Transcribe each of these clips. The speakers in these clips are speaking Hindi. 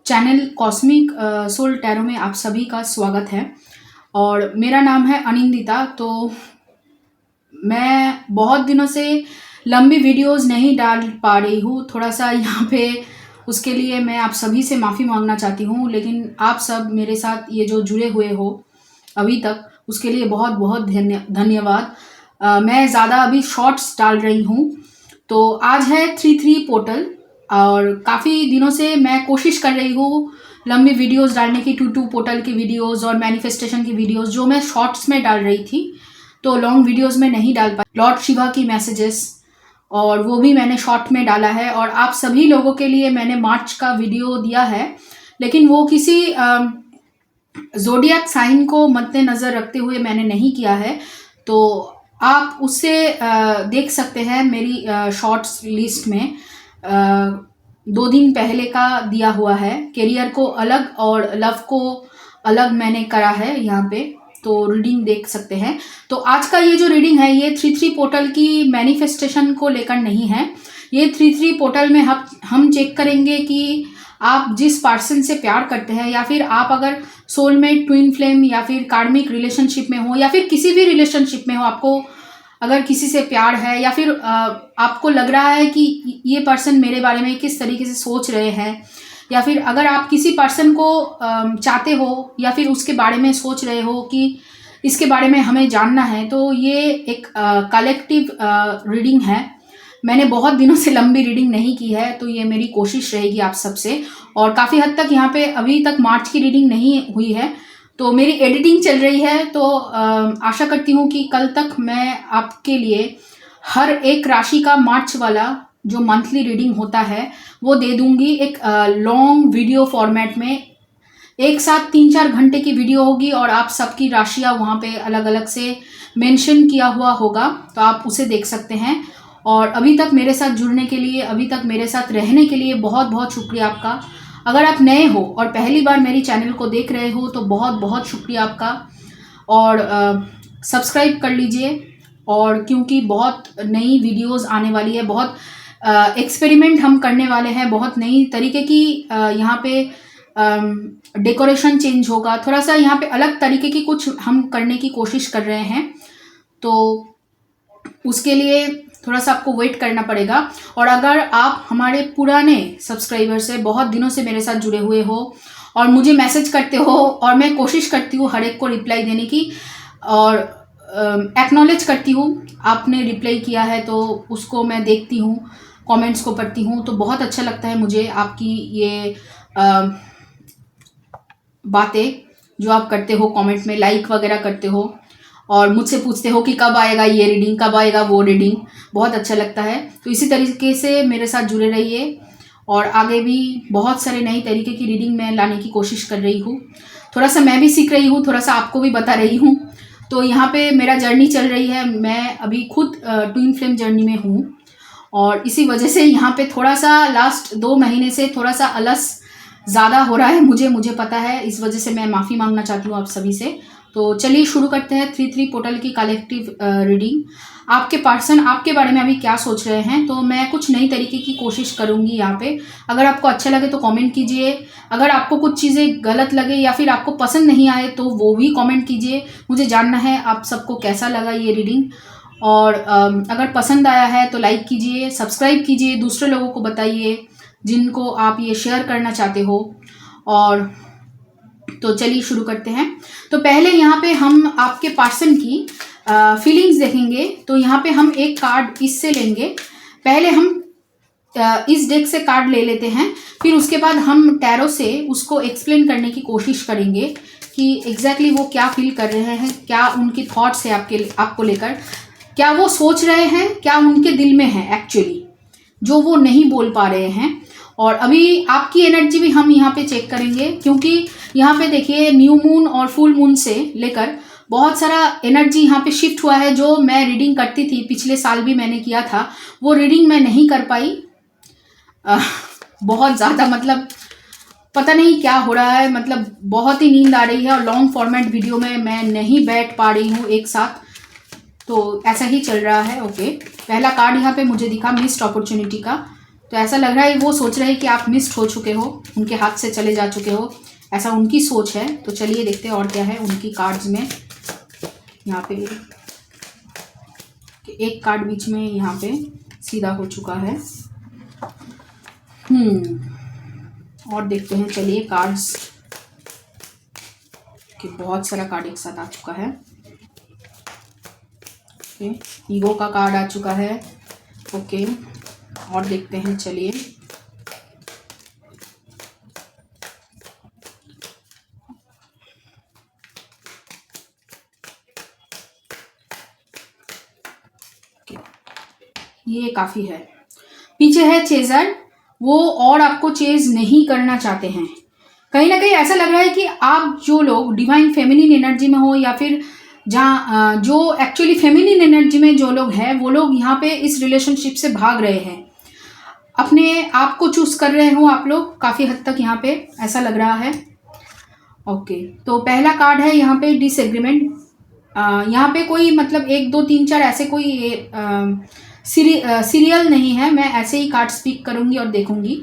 चैनल कॉस्मिक सोल टैरो में आप सभी का स्वागत है। और मेरा नाम है अनिंदिता। तो मैं बहुत दिनों से लंबी वीडियोस नहीं डाल पा रही हूँ, थोड़ा सा यहाँ पे उसके लिए मैं आप सभी से माफ़ी मांगना चाहती हूँ। लेकिन आप सब मेरे साथ ये जो जुड़े हुए हो अभी तक, उसके लिए बहुत बहुत धन्यवाद। मैं ज़्यादा अभी शॉर्ट्स डाल रही हूँ। तो आज है 3-3 पोर्टल और काफ़ी दिनों से मैं कोशिश कर रही हूँ लंबी वीडियोस डालने की, 2-2 पोर्टल की वीडियोस और मैनिफेस्टेशन की वीडियोस जो मैं शॉर्ट्स में डाल रही थी। तो लॉन्ग वीडियोस में नहीं डाल पाई। लॉर्ड शिवा की मैसेजेस और वो भी मैंने शॉर्ट में डाला है। और आप सभी लोगों के लिए मैंने मार्च का वीडियो दिया है, लेकिन वो किसी ज़ोडिएक साइन को मद्देनज़र रखते हुए मैंने नहीं किया है। तो आप उससे देख सकते हैं मेरी शॉर्ट्स लिस्ट में 2 दिन पहले का दिया हुआ है। करियर को अलग और लव को अलग मैंने करा है यहाँ पे, तो रीडिंग देख सकते हैं। तो आज का ये जो रीडिंग है ये 3-3 पोर्टल की मैनिफेस्टेशन को लेकर नहीं है। ये 3-3 पोर्टल में हम चेक करेंगे कि आप जिस पर्सन से प्यार करते हैं, या फिर आप अगर सोलमेट, ट्विन फ्लेम या फिर कार्मिक रिलेशनशिप में हो, या फिर किसी भी रिलेशनशिप में हो, आपको अगर किसी से प्यार है, या फिर आपको लग रहा है कि ये पर्सन मेरे बारे में किस तरीके से सोच रहे हैं, या फिर अगर आप किसी पर्सन को चाहते हो या फिर उसके बारे में सोच रहे हो कि इसके बारे में हमें जानना है, तो ये एक कलेक्टिव रीडिंग है। मैंने बहुत दिनों से लंबी रीडिंग नहीं की है, तो ये मेरी कोशिश रहेगी आप सबसे। और काफ़ी हद तक यहाँ पे अभी तक मार्च की रीडिंग नहीं हुई है, तो मेरी एडिटिंग चल रही है। तो आशा करती हूँ कि कल तक मैं आपके लिए हर एक राशि का मार्च वाला जो मंथली रीडिंग होता है वो दे दूँगी। एक लॉन्ग वीडियो फॉर्मेट में एक साथ 3-4 घंटे की वीडियो होगी और आप सबकी राशियाँ वहाँ पे अलग अलग से मेंशन किया हुआ होगा, तो आप उसे देख सकते हैं। और अभी तक मेरे साथ जुड़ने के लिए, अभी तक मेरे साथ रहने के लिए बहुत बहुत शुक्रिया आपका। अगर आप नए हो और पहली बार मेरी चैनल को देख रहे हो तो बहुत बहुत शुक्रिया आपका। और सब्सक्राइब कर लीजिए, और क्योंकि बहुत नई वीडियोस आने वाली है, बहुत एक्सपेरिमेंट हम करने वाले हैं, बहुत नई तरीके की यहाँ पे डेकोरेशन चेंज होगा, थोड़ा सा यहाँ पे अलग तरीके की कुछ हम करने की कोशिश कर रहे हैं। तो उसके लिए थोड़ा सा आपको वेट करना पड़ेगा। और अगर आप हमारे पुराने सब्सक्राइबर से बहुत दिनों से मेरे साथ जुड़े हुए हो और मुझे मैसेज करते हो, और मैं कोशिश करती हूँ हर एक को रिप्लाई देने की और एक्नॉलेज करती हूँ, आपने रिप्लाई किया है तो उसको मैं देखती हूँ, कमेंट्स को पढ़ती हूँ, तो बहुत अच्छा लगता है मुझे आपकी ये बातें जो आप करते हो, कमेंट में लाइक वगैरह करते हो और मुझसे पूछते हो कि कब आएगा ये रीडिंग, कब आएगा वो रीडिंग। बहुत अच्छा लगता है। तो इसी तरीके से मेरे साथ जुड़े रहिए, और आगे भी बहुत सारे नई तरीके की रीडिंग मैं लाने की कोशिश कर रही हूँ। थोड़ा सा मैं भी सीख रही हूँ, थोड़ा सा आपको भी बता रही हूँ। तो यहाँ पे मेरा जर्नी चल रही है। मैं अभी खुद ट्विन फ्लेम जर्नी में हूँ, और इसी वजह से यहाँ पे थोड़ा सा लास्ट 2 महीने से थोड़ा सा आलस ज़्यादा हो रहा है मुझे पता है। इस वजह से मैं माफ़ी मांगना चाहती हूँ आप सभी से। तो चलिए शुरू करते हैं 3-3 पोर्टल की कलेक्टिव रीडिंग। आपके पर्सन आपके बारे में अभी क्या सोच रहे हैं, तो मैं कुछ नई तरीके की कोशिश करूँगी यहाँ पे। अगर आपको अच्छा लगे तो कमेंट कीजिए, अगर आपको कुछ चीज़ें गलत लगे या फिर आपको पसंद नहीं आए तो वो भी कमेंट कीजिए। मुझे जानना है आप सबको कैसा लगा ये रीडिंग। और अगर पसंद आया है तो लाइक कीजिए, सब्सक्राइब कीजिए, दूसरे लोगों को बताइए जिनको आप ये शेयर करना चाहते हो। और तो चलिए शुरू करते हैं। तो पहले यहाँ पे हम आपके पर्सन की फीलिंग्स देखेंगे। तो यहाँ पे हम एक कार्ड इससे लेंगे। पहले हम इस डेक से कार्ड ले लेते हैं, फिर उसके बाद हम टैरो से उसको एक्सप्लेन करने की कोशिश करेंगे कि एग्जैक्टली वो क्या फील कर रहे हैं, क्या उनकी थॉट्स है आपको लेकर, क्या वो सोच रहे हैं, क्या उनके दिल में है एक्चुअली जो वो नहीं बोल पा रहे हैं। और अभी आपकी एनर्जी भी हम यहाँ पे चेक करेंगे, क्योंकि यहाँ पे देखिए न्यू मून और फुल मून से लेकर बहुत सारा एनर्जी यहाँ पे शिफ्ट हुआ है। जो मैं रीडिंग करती थी, पिछले साल भी मैंने किया था, वो रीडिंग मैं नहीं कर पाई। बहुत ज़्यादा मतलब पता नहीं क्या हो रहा है, मतलब बहुत ही नींद आ रही है और लॉन्ग फॉर्मेट वीडियो में मैं नहीं बैठ पा रही हूँ एक साथ, तो ऐसा ही चल रहा है। ओके, पहला कार्ड यहाँ पे मुझे दिखा मिस्ड अपॉर्चुनिटी का। तो ऐसा लग रहा है वो सोच रहे हैं कि आप मिस्ड हो चुके हो, उनके हाथ से चले जा चुके हो, ऐसा उनकी सोच है। तो चलिए देखते हैं और क्या है उनकी कार्ड्स में। यहाँ पे एक कार्ड बीच में यहाँ पे सीधा हो चुका है। और देखते हैं, चलिए कार्ड्स कि बहुत सारा कार्ड एक साथ आ चुका है। ओके, ईगो का कार्ड आ चुका है। ओके, और देखते हैं, चलिए ये काफ़ी है। पीछे है चेजर, वो और आपको चेज नहीं करना चाहते हैं। कहीं ना कहीं ऐसा लग रहा है कि आप जो लोग डिवाइन फेमिनिन एनर्जी में हो, या फिर जहाँ जो एक्चुअली फेमिनिन एनर्जी में जो लोग हैं, वो लोग यहाँ पे इस रिलेशनशिप से भाग रहे हैं, अपने आप को चूज कर रहे हो आप लोग काफ़ी हद तक, यहाँ पे ऐसा लग रहा है। ओके, तो पहला कार्ड है यहाँ पे डिसएग्रीमेंट। यहाँ पे कोई मतलब 1 2 3 4 ऐसे कोई सीरियल नहीं है, मैं ऐसे ही कार्ड स्पीक करूँगी और देखूंगी।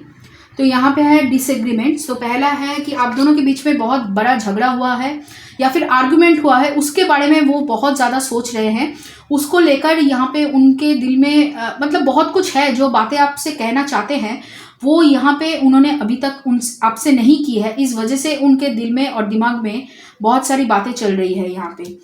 तो यहाँ पे है डिसएग्रीमेंट्स। तो पहला है कि आप दोनों के बीच में बहुत बड़ा झगड़ा हुआ है या फिर आर्गुमेंट हुआ है, उसके बारे में वो बहुत ज़्यादा सोच रहे हैं। उसको लेकर यहाँ पे उनके दिल में मतलब बहुत कुछ है, जो बातें आपसे कहना चाहते हैं वो यहाँ पे उन्होंने अभी तक उन आपसे नहीं की है। इस वजह से उनके दिल में और दिमाग में बहुत सारी बातें चल रही है यहाँ पे।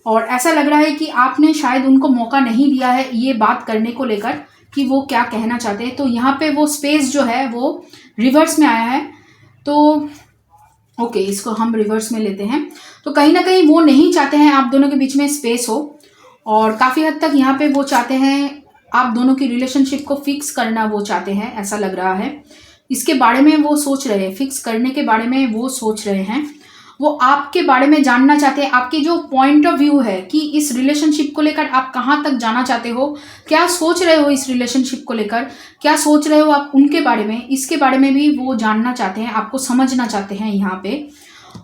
और ऐसा लग रहा है कि आपने शायद उनको मौका नहीं दिया है ये बात करने को लेकर कि वो क्या कहना चाहते हैं। तो यहाँ पे वो स्पेस जो है वो रिवर्स में आया है। तो ओके, इसको हम रिवर्स में लेते हैं। तो कहीं ना कहीं वो नहीं चाहते हैं आप दोनों के बीच में स्पेस हो, और काफ़ी हद तक यहाँ पे वो चाहते हैं आप दोनों की रिलेशनशिप को फिक्स करना, वो चाहते हैं, ऐसा लग रहा है। इसके बारे में वो सोच रहे हैं, फिक्स करने के बारे में वो सोच रहे हैं। वो आपके बारे में जानना चाहते हैं, आपकी जो पॉइंट ऑफ व्यू है कि इस रिलेशनशिप को लेकर आप कहाँ तक जाना चाहते हो, क्या सोच रहे हो इस रिलेशनशिप को लेकर, क्या सोच रहे हो आप उनके बारे में, इसके बारे में भी वो जानना चाहते हैं, आपको समझना चाहते हैं यहाँ पे।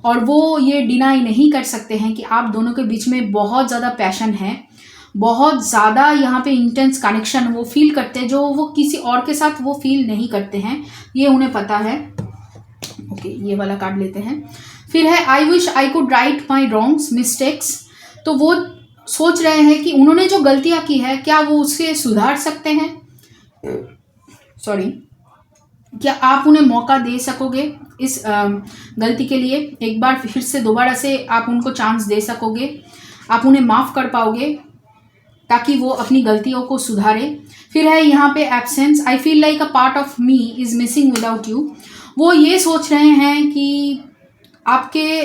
और वो ये डिनाई नहीं कर सकते हैं कि आप दोनों के बीच में बहुत ज़्यादा पैशन है, बहुत ज़्यादा यहाँ पे इंटेंस कनेक्शन वो फील करते हैं, जो वो किसी और के साथ वो फील नहीं करते हैं, ये उन्हें पता है। ओके, ये वाला कार्ड लेते हैं। फिर है I wish I could write my wrongs mistakes. तो वो सोच रहे हैं कि उन्होंने जो गलतियां की है क्या वो उसे सुधार सकते हैं, सॉरी, क्या आप उन्हें मौका दे सकोगे इस गलती के लिए, एक बार फिर से दोबारा से आप उनको चांस दे सकोगे, आप उन्हें माफ़ कर पाओगे ताकि वो अपनी गलतियों को सुधारे। फिर है यहाँ पे absence, I feel like a part of me is missing without you. वो ये सोच रहे हैं कि आपके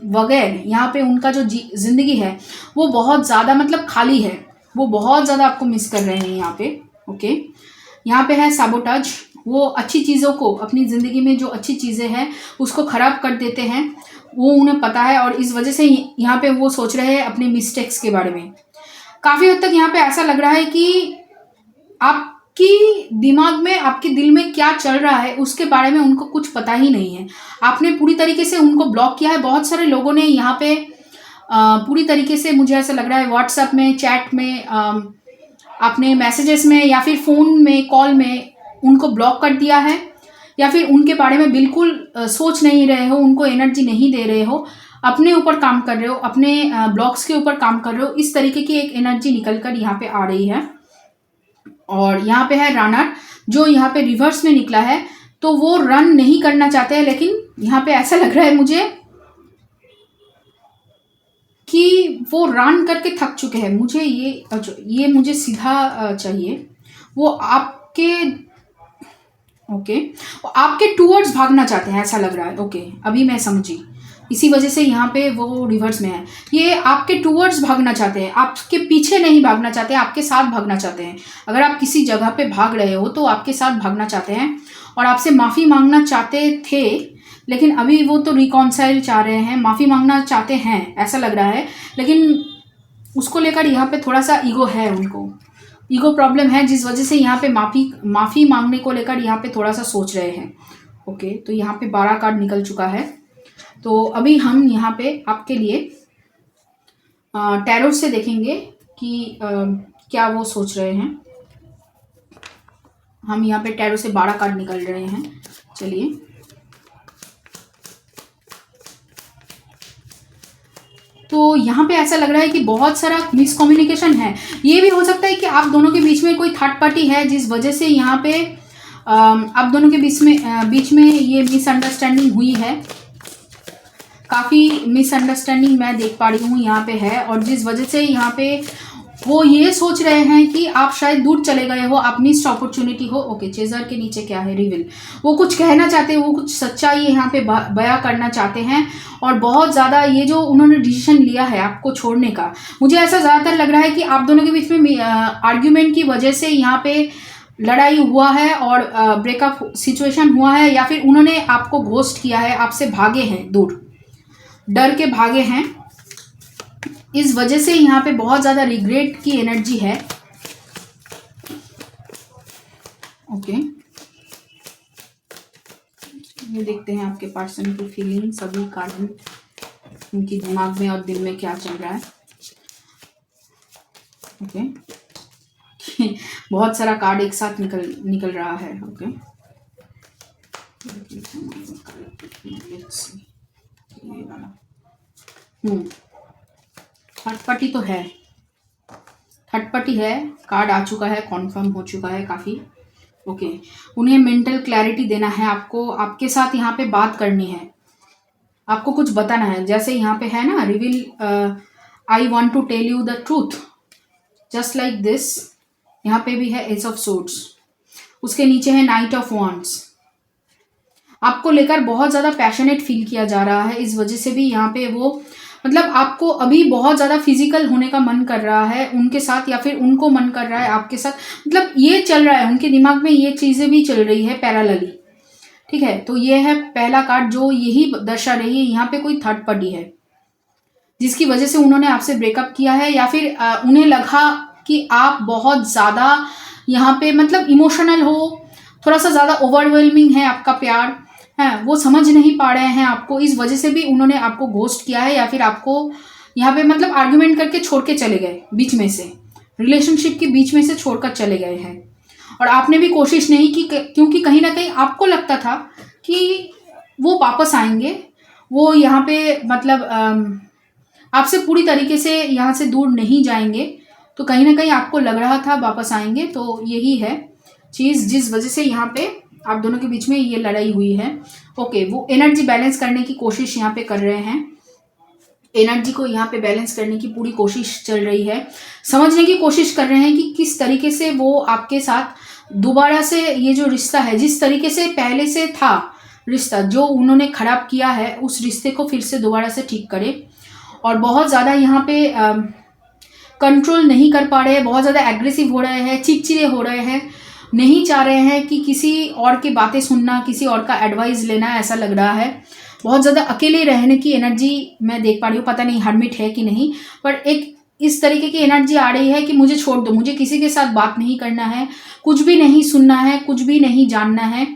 बगैर यहाँ पे उनका जो ज़िंदगी है वो बहुत ज़्यादा मतलब खाली है, वो बहुत ज़्यादा आपको मिस कर रहे हैं यहाँ पे। ओके, यहाँ पे है सैबोटाज, वो अच्छी चीज़ों को, अपनी ज़िंदगी में जो अच्छी चीज़ें हैं उसको ख़राब कर देते हैं, वो उन्हें पता है, और इस वजह से यहाँ पे वो सोच रहे हैं अपने मिस्टेक्स के बारे में। काफ़ी हद तक यहाँ पे ऐसा लग रहा है कि आपकी दिमाग में, आपके दिल में क्या चल रहा है उसके बारे में उनको कुछ पता ही नहीं है। आपने पूरी तरीके से उनको ब्लॉक किया है। बहुत सारे लोगों ने यहाँ पे पूरी तरीके से, मुझे ऐसा लग रहा है, व्हाट्सएप में, चैट में, अपने मैसेजेस में या फिर फ़ोन में, कॉल में उनको ब्लॉक कर दिया है, या फिर उनके बारे में बिल्कुल सोच नहीं रहे हो, उनको एनर्जी नहीं दे रहे हो, अपने ऊपर काम कर रहे हो, अपने ब्लॉक्स के ऊपर काम कर रहे हो। इस तरीके की एक एनर्जी निकल कर यहाँ पे आ रही है। और यहाँ पे है रनर, जो यहाँ पे रिवर्स में निकला है। तो वो रन नहीं करना चाहते हैं, लेकिन यहाँ पे ऐसा लग रहा है मुझे कि वो रन करके थक चुके हैं। मुझे ये मुझे सीधा चाहिए। वो आपके वो आपके टूवर्ड्स भागना चाहते हैं, ऐसा लग रहा है। ओके, अभी मैं समझी, इसी वजह से यहाँ पे वो रिवर्स में है। ये आपके टूवर्ड्स भागना चाहते हैं, आपके पीछे नहीं भागना चाहते, आपके साथ भागना चाहते हैं। अगर आप किसी जगह पे भाग रहे हो तो आपके साथ भागना चाहते हैं, और आपसे माफ़ी मांगना चाहते थे, लेकिन अभी वो तो रिकॉन्साइल चाह रहे हैं, माफ़ी मांगना चाहते हैं ऐसा लग रहा है। लेकिन उसको लेकर यहाँ पे थोड़ा सा ईगो है, उनको ईगो प्रॉब्लम है, जिस वजह से यहाँ पे माफ़ी मांगने को लेकर यहाँ पे थोड़ा सा सोच रहे हैं। ओके, तो यहाँ पे 12 कार्ड निकल चुका है। तो अभी हम यहाँ पे आपके लिए टैरोट से देखेंगे कि क्या वो सोच रहे हैं। हम यहाँ पे टैरो से 12 कार्ड निकल रहे हैं। चलिए, तो यहाँ पे ऐसा लग रहा है कि बहुत सारा मिसकम्युनिकेशन है। ये भी हो सकता है कि आप दोनों के बीच में कोई थर्ड पार्टी है, जिस वजह से यहाँ पे आप दोनों के बीच में ये मिसअंडरस्टैंडिंग हुई है। काफ़ी मिसअंडरस्टैंडिंग मैं देख पा रही हूँ यहाँ पे है, और जिस वजह से यहाँ पे वो ये सोच रहे हैं कि आप शायद दूर चले गए हो, आप मिस्ड अपॉर्चुनिटी हो। ओके, चेजर के नीचे क्या है? रिविल। वो कुछ कहना चाहते हैं, वो कुछ सच्चाई यहाँ पे बयां करना चाहते हैं, और बहुत ज़्यादा ये जो उन्होंने डिसीजन लिया है आपको छोड़ने का, मुझे ऐसा ज़्यादातर लग रहा है कि आप दोनों के बीच में आर्ग्यूमेंट की वजह से यहाँ पे लड़ाई हुआ है और ब्रेकअप सिचुएशन हुआ है, या फिर उन्होंने आपको घोस्ट किया है, आपसे भागे हैं, दूर डर के भागे हैं। इस वजह से यहाँ पे बहुत ज़्यादा रिग्रेट की एनर्जी है। ओके, ये देखते हैं आपके पर्सन की फीलिंग, सभी कार्ड, उनकी दिमाग में और दिल में क्या चल रहा है। ओके, बहुत सारा कार्ड एक साथ निकल रहा है। ओके, ये वाला थर्ड पार्टी तो है, थर्ड पार्टी है, कार्ड आ चुका है, कॉन्फर्म हो चुका है काफ़ी। ओके, उन्हें मेंटल क्लैरिटी देना है आपको, आपके साथ यहाँ पे बात करनी है, आपको कुछ बताना है। जैसे यहाँ पे है ना reveal, I want to tell you the truth, just like this. यहाँ पे भी है एस ऑफ सोर्ड्स, उसके नीचे है नाइट ऑफ वॉन्ड्स। आपको लेकर बहुत ज़्यादा पैशनेट फील किया जा रहा है, इस वजह से भी यहाँ पे वो मतलब आपको अभी बहुत ज़्यादा फिजिकल होने का मन कर रहा है उनके साथ, या फिर उनको मन कर रहा है आपके साथ, मतलब ये चल रहा है उनके दिमाग में, ये चीज़ें भी चल रही है पैरेलली। ठीक है, तो ये है पहला कार्ड जो यही दर्शा रही है, यहाँ पे कोई थर्ड पार्टी है जिसकी वजह से उन्होंने आपसे ब्रेकअप किया है, या फिर उन्हें लगा कि आप बहुत ज़्यादा यहाँ पे मतलब इमोशनल हो, थोड़ा सा ज़्यादा ओवरवेलमिंग है आपका प्यार है, वो समझ नहीं पा रहे हैं आपको, इस वजह से भी उन्होंने आपको घोस्ट किया है, या फिर आपको यहाँ पे मतलब आर्ग्यूमेंट करके छोड़ के चले गए, बीच में से रिलेशनशिप के बीच में से छोड़कर चले गए हैं। और आपने भी कोशिश नहीं की, क्योंकि कहीं ना कहीं आपको लगता था कि वो वापस आएंगे, वो यहाँ पे मतलब आपसे पूरी तरीके से यहाँ से दूर नहीं जाएंगे, तो कहीं ना कहीं आपको लग रहा था वापस आएंगे। तो यही है चीज़ जिस वजह से यहाँ पे आप दोनों के बीच में ये लड़ाई हुई है। ओके, वो एनर्जी बैलेंस करने की कोशिश यहाँ पे कर रहे हैं, एनर्जी को यहाँ पे बैलेंस करने की पूरी कोशिश चल रही है, समझने की कोशिश कर रहे हैं कि किस तरीके से वो आपके साथ दोबारा से ये जो रिश्ता है, जिस तरीके से पहले से था रिश्ता जो उन्होंने खराब किया है, उस रिश्ते को फिर से दोबारा से ठीक करे। और बहुत ज़्यादा यहाँ पे कंट्रोल नहीं कर पा रहे हैं, बहुत ज़्यादा एग्रेसिव हो रहे हैं, चिड़चिड़े हो रहे हैं, नहीं चाह रहे हैं कि किसी और की बातें सुनना, किसी और का एडवाइस लेना, ऐसा लग रहा है। बहुत ज़्यादा अकेले रहने की एनर्जी मैं देख पा रही हूँ, पता नहीं हर्मिट है कि नहीं, पर एक इस तरीके की एनर्जी आ रही है कि मुझे छोड़ दो, मुझे किसी के साथ बात नहीं करना है, कुछ भी नहीं सुनना है, कुछ भी नहीं जानना है,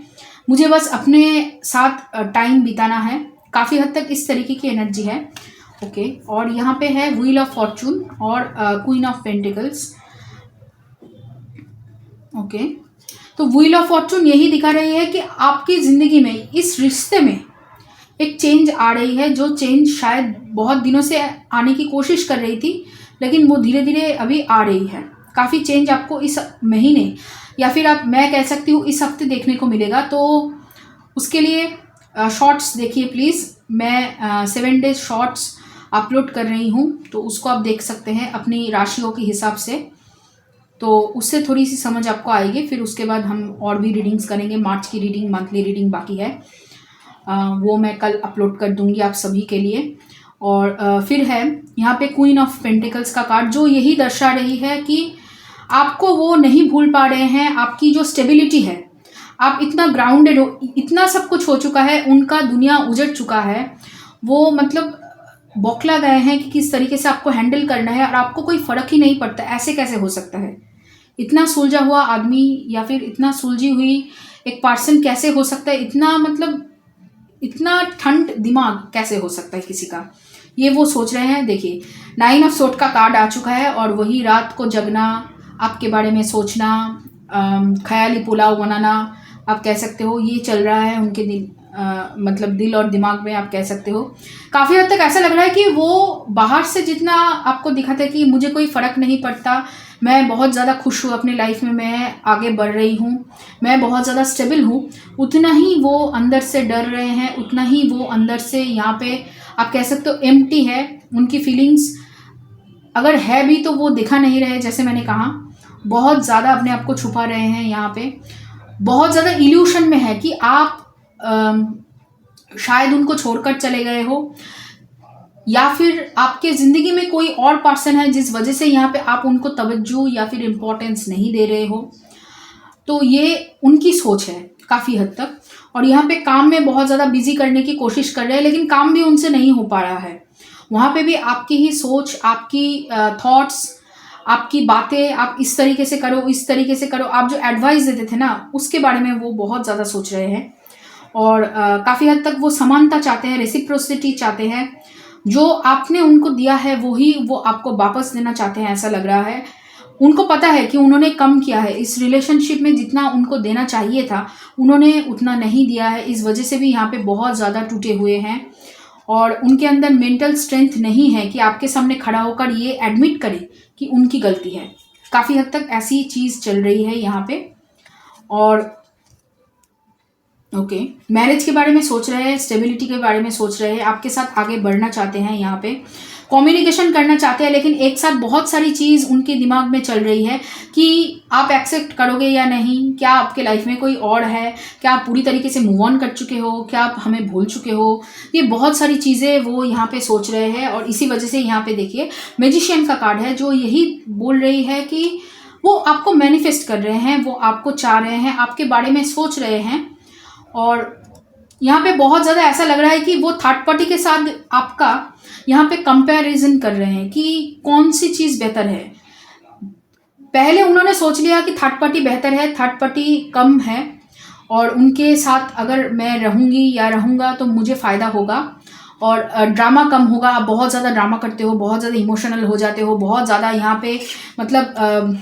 मुझे बस अपने साथ टाइम बिताना है। काफ़ी हद तक इस तरीके की एनर्जी है। ओके, और यहाँ पे है व्हील ऑफ फॉर्चून और क्वीन ऑफ पेंटिकल्स। ओके, तो व्हील ऑफ फॉर्चून यही दिखा रही है कि आपकी ज़िंदगी में, इस रिश्ते में एक चेंज आ रही है, जो चेंज शायद बहुत दिनों से आने की कोशिश कर रही थी, लेकिन वो धीरे धीरे अभी आ रही है। काफ़ी चेंज आपको इस महीने, या फिर आप मैं कह सकती हूँ इस हफ्ते देखने को मिलेगा। तो उसके लिए शॉर्ट्स देखिए प्लीज़, मैं 7 डेज शॉर्ट्स अपलोड कर रही हूँ, तो उसको आप देख सकते हैं अपनी राशियों के हिसाब से, तो उससे थोड़ी सी समझ आपको आएगी। फिर उसके बाद हम और भी रीडिंग्स करेंगे, मार्च की रीडिंग, मंथली रीडिंग बाकी है, वो मैं कल अपलोड कर दूंगी आप सभी के लिए। और फिर है यहाँ पे क्वीन ऑफ पेंटिकल्स का कार्ड, जो यही दर्शा रही है कि आपको वो नहीं भूल पा रहे हैं, आपकी जो स्टेबिलिटी है, आप इतना ग्राउंडेड हो, इतना सब कुछ हो चुका है, उनका दुनिया उजड़ चुका है, वो मतलब बौखला गए हैं कि किस तरीके से आपको हैंडल करना है, और आपको कोई फ़र्क ही नहीं पड़ता। ऐसे कैसे हो सकता है? इतना सुलझा हुआ आदमी या फिर इतना सुलझी हुई एक पर्सन कैसे हो सकता है? इतना मतलब इतना ठंड दिमाग कैसे हो सकता है किसी का? ये वो सोच रहे हैं। देखिए 9 ऑफ सोर्ड का कार्ड आ चुका है, और वही रात को जगना, आपके बारे में सोचना, ख्याली पुलाव बनाना आप कह सकते हो, ये चल रहा है उनके मतलब दिल और दिमाग में आप कह सकते हो। काफ़ी हद तक ऐसा लग रहा है कि वो बाहर से जितना आपको दिखाते हैं कि मुझे कोई फ़र्क नहीं पड़ता, मैं बहुत ज़्यादा खुश हूँ अपनी लाइफ में, मैं आगे बढ़ रही हूँ, मैं बहुत ज़्यादा स्टेबल हूँ, उतना ही वो अंदर से डर रहे हैं, उतना ही वो अंदर से यहाँ पे आप कह सकते हो एम्प्टी है। उनकी फीलिंग्स अगर है भी तो वो दिखा नहीं रहे, जैसे मैंने कहा बहुत ज़्यादा अपने आप को छुपा रहे हैं, यहाँ पे बहुत ज़्यादा इल्यूशन में है कि आप शायद उनको छोड़कर चले गए हो, या फिर आपके ज़िंदगी में कोई और पर्सन है जिस वजह से यहाँ पे आप उनको तवज्जो या फिर इम्पोर्टेंस नहीं दे रहे हो। तो ये उनकी सोच है काफ़ी हद तक, और यहाँ पे काम में बहुत ज़्यादा बिजी करने की कोशिश कर रहे हैं, लेकिन काम भी उनसे नहीं हो पा रहा है। वहाँ पे भी आपकी ही सोच, आपकी थॉट्स, आपकी बातें, आप इस तरीके से करो, इस तरीके से करो, आप जो एडवाइस देते थे ना उसके बारे में वो बहुत ज़्यादा सोच रहे हैं। और काफ़ी हद तक वो समानता चाहते हैं, रेसिप्रोसिटी चाहते हैं, जो आपने उनको दिया है वही वो आपको वापस देना चाहते हैं, ऐसा लग रहा है। उनको पता है कि उन्होंने कम किया है इस रिलेशनशिप में, जितना उनको देना चाहिए था उन्होंने उतना नहीं दिया है, इस वजह से भी यहाँ पे बहुत ज़्यादा टूटे हुए हैं। और उनके अंदर मेंटल स्ट्रेंथ नहीं है कि आपके सामने खड़ा होकर ये एडमिट करे कि उनकी गलती है। काफ़ी हद तक ऐसी चीज़ चल रही है यहाँ पे। और ओके, मैरिज के बारे में सोच रहे हैं, स्टेबिलिटी के बारे में सोच रहे हैं, आपके साथ आगे बढ़ना चाहते हैं, यहाँ पे कम्युनिकेशन करना चाहते हैं, लेकिन एक साथ बहुत सारी चीज़ उनके दिमाग में चल रही है कि आप एक्सेप्ट करोगे या नहीं, क्या आपके लाइफ में कोई और है, क्या आप पूरी तरीके से मूव ऑन कर चुके हो, क्या आप हमें भूल चुके हो। ये बहुत सारी चीज़ें वो यहाँ पे सोच रहे हैं, और इसी वजह से यहाँ पे देखिए मैजिशियन का कार्ड है जो यही बोल रही है कि वो आपको मैनिफेस्ट कर रहे हैं, वो आपको चाह रहे हैं, आपके बारे में सोच रहे हैं। और यहाँ पे बहुत ज़्यादा ऐसा लग रहा है कि वो थर्ड पार्टी के साथ आपका यहाँ पे कंपैरिजन कर रहे हैं कि कौन सी चीज़ बेहतर है। पहले उन्होंने सोच लिया कि थर्ड पार्टी बेहतर है, थर्ड पार्टी कम है, और उनके साथ अगर मैं रहूँगी या रहूँगा तो मुझे फ़ायदा होगा और ड्रामा कम होगा। आप बहुत ज़्यादा ड्रामा करते हो, बहुत ज़्यादा इमोशनल हो जाते हो, बहुत ज़्यादा यहाँ पे मतलब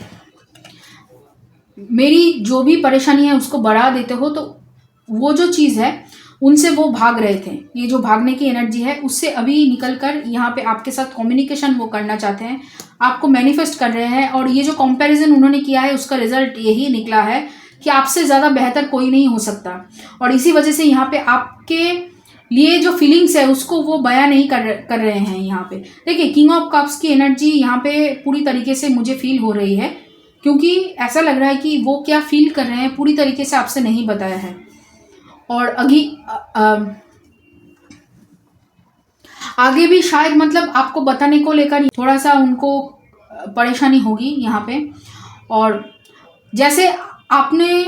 मेरी जो भी परेशानी है उसको बढ़ा देते हो। तो वो जो चीज़ है उनसे वो भाग रहे थे, ये जो भागने की एनर्जी है उससे अभी निकल कर यहाँ पे आपके साथ कम्युनिकेशन वो करना चाहते हैं, आपको मैनिफेस्ट कर रहे हैं। और ये जो कंपैरिजन उन्होंने किया है उसका रिजल्ट यही निकला है कि आपसे ज़्यादा बेहतर कोई नहीं हो सकता, और इसी वजह से यहाँ पे आपके लिए जो फीलिंग्स है उसको वो बयां नहीं कर रहे हैं। यहाँ पे देखिए किंग ऑफ कप्स की एनर्जी यहाँ पे पूरी तरीके से मुझे फील हो रही है, क्योंकि ऐसा लग रहा है कि वो क्या फील कर रहे हैं पूरी तरीके से आपसे नहीं बताया है। और आगे भी शायद मतलब आपको बताने को लेकर थोड़ा सा उनको परेशानी होगी यहाँ पे। और जैसे आपने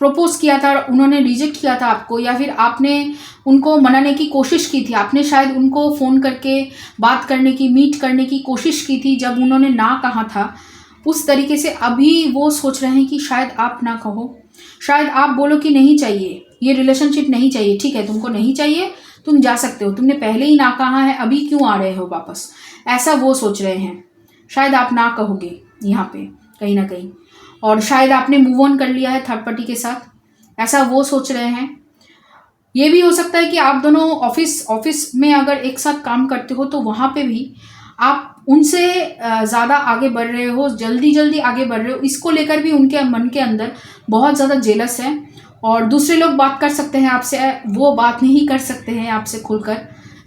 प्रपोज किया था उन्होंने रिजेक्ट किया था आपको, या फिर आपने उनको मनाने की कोशिश की थी, आपने शायद उनको फ़ोन करके बात करने की, मीट करने की कोशिश की थी जब उन्होंने ना कहा था, उस तरीके से अभी वो सोच रहे हैं कि शायद आप ना कहो, शायद आप बोलो कि नहीं चाहिए, ये रिलेशनशिप नहीं चाहिए, ठीक है तुमको नहीं चाहिए, तुम जा सकते हो, तुमने पहले ही ना कहा है, अभी क्यों आ रहे हो वापस, ऐसा वो सोच रहे हैं। शायद आप ना कहोगे यहाँ पे कहीं ना कहीं, और शायद आपने मूव ऑन कर लिया है थर्ड पार्टी के साथ, ऐसा वो सोच रहे हैं। ये भी हो सकता है कि आप दोनों ऑफिस में अगर एक साथ काम करते हो तो वहाँ पे भी आप उनसे ज़्यादा आगे बढ़ रहे हो, जल्दी आगे बढ़ रहे हो, इसको लेकर भी उनके मन के अंदर बहुत ज़्यादा जेलस है। और दूसरे लोग बात कर सकते हैं आपसे, वो बात नहीं कर सकते हैं आपसे खुलकर,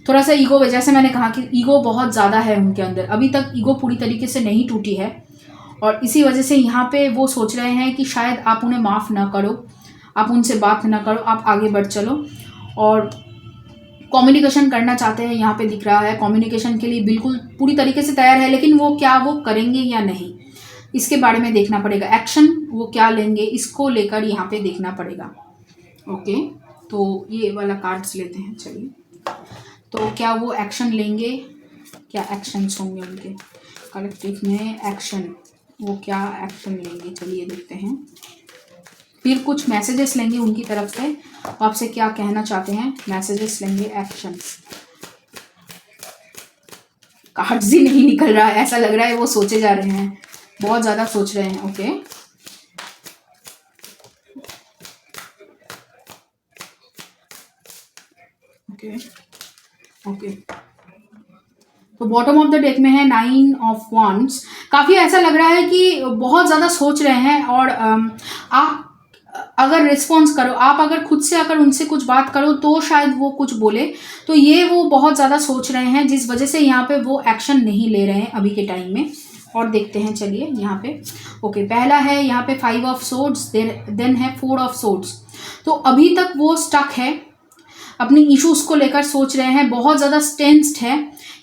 थोड़ा सा ईगो, जैसे मैंने कहा कि ईगो बहुत ज़्यादा है उनके अंदर, अभी तक ईगो पूरी तरीके से नहीं टूटी है। और इसी वजह से यहाँ पे वो सोच रहे हैं कि शायद आप उन्हें माफ़ ना करो, आप उनसे बात ना करो, आप आगे बढ़ चलो। और कम्युनिकेशन करना चाहते हैं, यहाँ पे दिख रहा है कम्युनिकेशन के लिए बिल्कुल पूरी तरीके से तैयार है, लेकिन वो क्या वो करेंगे या नहीं इसके बारे में देखना पड़ेगा, एक्शन वो क्या लेंगे इसको लेकर यहाँ पे देखना पड़ेगा। ओके, तो ये वाला कार्ड्स लेते हैं, चलिए। तो क्या वो एक्शन लेंगे, क्या एक्शंस होंगे उनके कलेक्टिव में, एक्शन, वो क्या एक्शन लेंगे, चलिए देखते हैं। फिर कुछ मैसेजेस लेंगे उनकी तरफ से, आपसे क्या कहना चाहते हैं, मैसेजेस लेंगे, एक्शंस। कार्ड्स ही नहीं निकल रहा है, ऐसा लग रहा है वो सोचे जा रहे हैं, बहुत ज़्यादा सोच रहे हैं। Okay, okay okay. तो बॉटम ऑफ द डेक में है 9 ऑफ वांड्स। काफ़ी ऐसा लग रहा है कि बहुत ज़्यादा सोच रहे हैं, और आप अगर रिस्पॉन्स करो, आप अगर खुद से अगर उनसे कुछ बात करो तो शायद वो कुछ बोले, तो ये वो बहुत ज़्यादा सोच रहे हैं, जिस वजह से यहाँ पे वो एक्शन नहीं ले रहे हैं अभी के टाइम में। और देखते हैं, चलिए यहाँ पे। ओके, पहला है यहाँ पे 5 ऑफ सोर्ड्स, देन है 4 ऑफ सोर्ड्स। तो अभी तक वो स्टक है, अपनी इश्यूज को लेकर सोच रहे हैं, बहुत ज़्यादा टेंस्ड है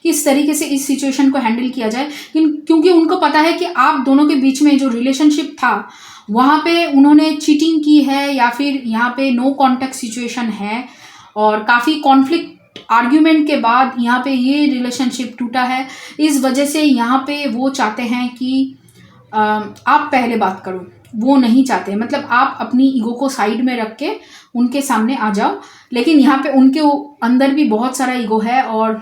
कि इस तरीके से इस सिचुएशन को हैंडल किया जाए, क्योंकि उनको पता है कि आप दोनों के बीच में जो रिलेशनशिप था वहाँ पे उन्होंने चीटिंग की है, या फिर यहाँ पे नो कॉन्टैक्ट सिचुएशन है, और काफ़ी कॉन्फ्लिक्ट आर्ग्यूमेंट के बाद यहाँ पे ये रिलेशनशिप टूटा है। इस वजह से यहाँ पे वो चाहते हैं कि आप पहले बात करो, वो नहीं चाहते, मतलब आप अपनी ईगो को साइड में रख के उनके सामने आ जाओ। लेकिन यहाँ पे उनके अंदर भी बहुत सारा ईगो है, और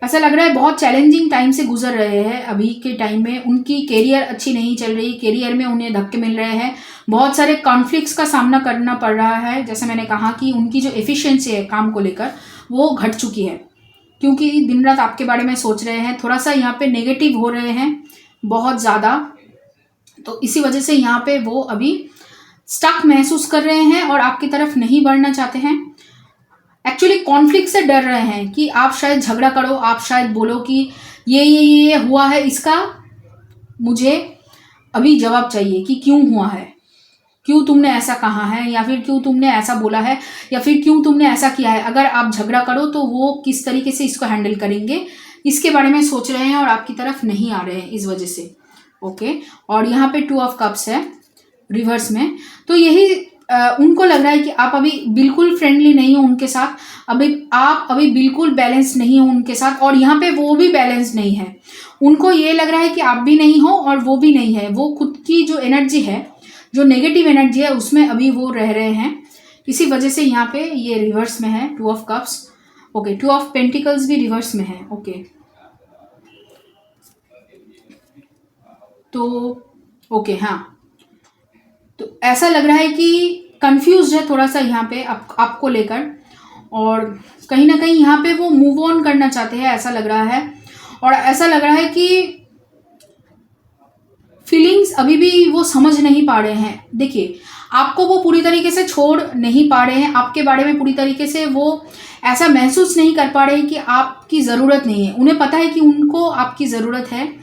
ऐसा लग रहा है बहुत चैलेंजिंग टाइम से गुजर रहे हैं अभी के टाइम में। उनकी कैरियर अच्छी नहीं चल रही, कैरियर में उन्हें धक्के मिल रहे हैं, बहुत सारे कॉन्फ्लिक्ट्स का सामना करना पड़ रहा है। जैसे मैंने कहा कि उनकी जो एफिशिएंसी है काम को लेकर वो घट चुकी है, क्योंकि दिन रात आपके बारे में सोच रहे हैं, थोड़ा सा यहाँ पे नेगेटिव हो रहे हैं बहुत ज़्यादा। तो इसी वजह से यहाँ पे वो अभी स्टक महसूस कर रहे हैं और आपकी तरफ नहीं बढ़ना चाहते हैं। एक्चुअली कॉन्फ्लिक्ट से डर रहे हैं कि आप शायद झगड़ा करो, आप शायद बोलो कि ये हुआ है, इसका मुझे अभी जवाब चाहिए कि क्यों हुआ है, क्यों तुमने ऐसा कहा है, या फिर क्यों तुमने ऐसा बोला है, या फिर क्यों तुमने ऐसा किया है। अगर आप झगड़ा करो तो वो किस तरीके से इसको हैंडल करेंगे, इसके बारे में सोच रहे हैं और आपकी तरफ नहीं आ रहे हैं इस वजह से। ओके, और यहाँ पे 2 ऑफ कप्स है रिवर्स में। तो यही उनको लग रहा है कि आप अभी बिल्कुल फ्रेंडली नहीं हो उनके साथ, आप अभी बिल्कुल बैलेंस नहीं हो उनके साथ, और यहाँ पे वो भी बैलेंस नहीं है। उनको ये लग रहा है कि आप भी नहीं हो और वो भी नहीं है। वो खुद की जो एनर्जी है, जो नेगेटिव एनर्जी है, उसमें अभी वो रह रहे हैं। इसी वजह से यहाँ पे ये रिवर्स में है 2 of cups. Okay, 2 of pentacles भी रिवर्स में है। ओके, तो ओके, हाँ, तो ऐसा लग रहा है कि कंफ्यूज है थोड़ा सा यहाँ पे आपको लेकर, और कहीं ना कहीं यहाँ पे वो मूव ऑन करना चाहते हैं, ऐसा लग रहा है। और ऐसा लग रहा है कि फीलिंग्स अभी भी वो समझ नहीं पा रहे हैं। देखिए, आपको वो पूरी तरीके से छोड़ नहीं पा रहे हैं, आपके बारे में पूरी तरीके से वो ऐसा महसूस नहीं कर पा रहे हैं कि आपकी ज़रूरत नहीं है। उन्हें पता है कि उनको आपकी ज़रूरत है,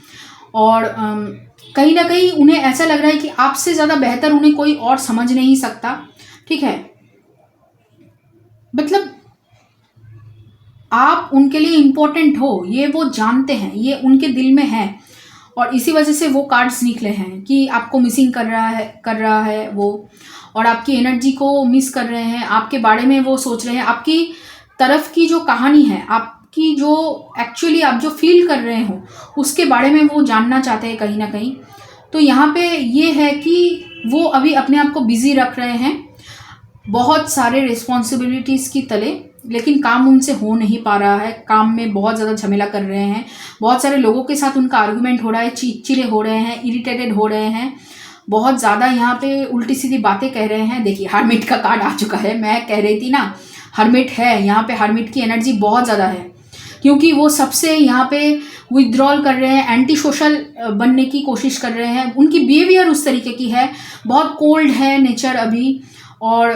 और कहीं ना कहीं उन्हें ऐसा लग रहा है कि आपसे ज़्यादा बेहतर उन्हें कोई और समझ नहीं सकता। ठीक है, मतलब आप उनके लिए इम्पोर्टेंट हो, ये वो जानते हैं, ये उनके दिल में है, और इसी वजह से वो कार्ड्स निकले हैं कि आपको मिसिंग कर रहा है वो, और आपकी एनर्जी को मिस कर रहे हैं, आपके बारे में वो सोच रहे हैं, आपकी तरफ की जो कहानी है, आपकी जो एक्चुअली आप जो फील कर रहे हो उसके बारे में वो जानना चाहते हैं कहीं ना कहीं। तो यहाँ पे ये है कि वो अभी अपने आप को बिजी रख रहे हैं बहुत सारे रिस्पॉन्सिबिलिटीज़ की तले, लेकिन काम उनसे हो नहीं पा रहा है। काम में बहुत ज़्यादा झमेला कर रहे हैं, बहुत सारे लोगों के साथ उनका आर्गुमेंट हो रहा है, चिड़चिड़े हो रहे हैं, इरिटेटेड हो रहे हैं, बहुत ज़्यादा यहाँ पे उल्टी सीधी बातें कह रहे हैं। देखिए, हरमिट का कार्ड आ चुका है, मैं कह रही थी ना, हरमिट है यहाँ पे। हरमिट की एनर्जी बहुत ज़्यादा है, क्योंकि वो सबसे यहाँ पे विथड्रॉल कर रहे हैं, एंटी सोशल बनने की कोशिश कर रहे हैं। उनकी बिहेवियर उस तरीके की है, बहुत कोल्ड है नेचर अभी, और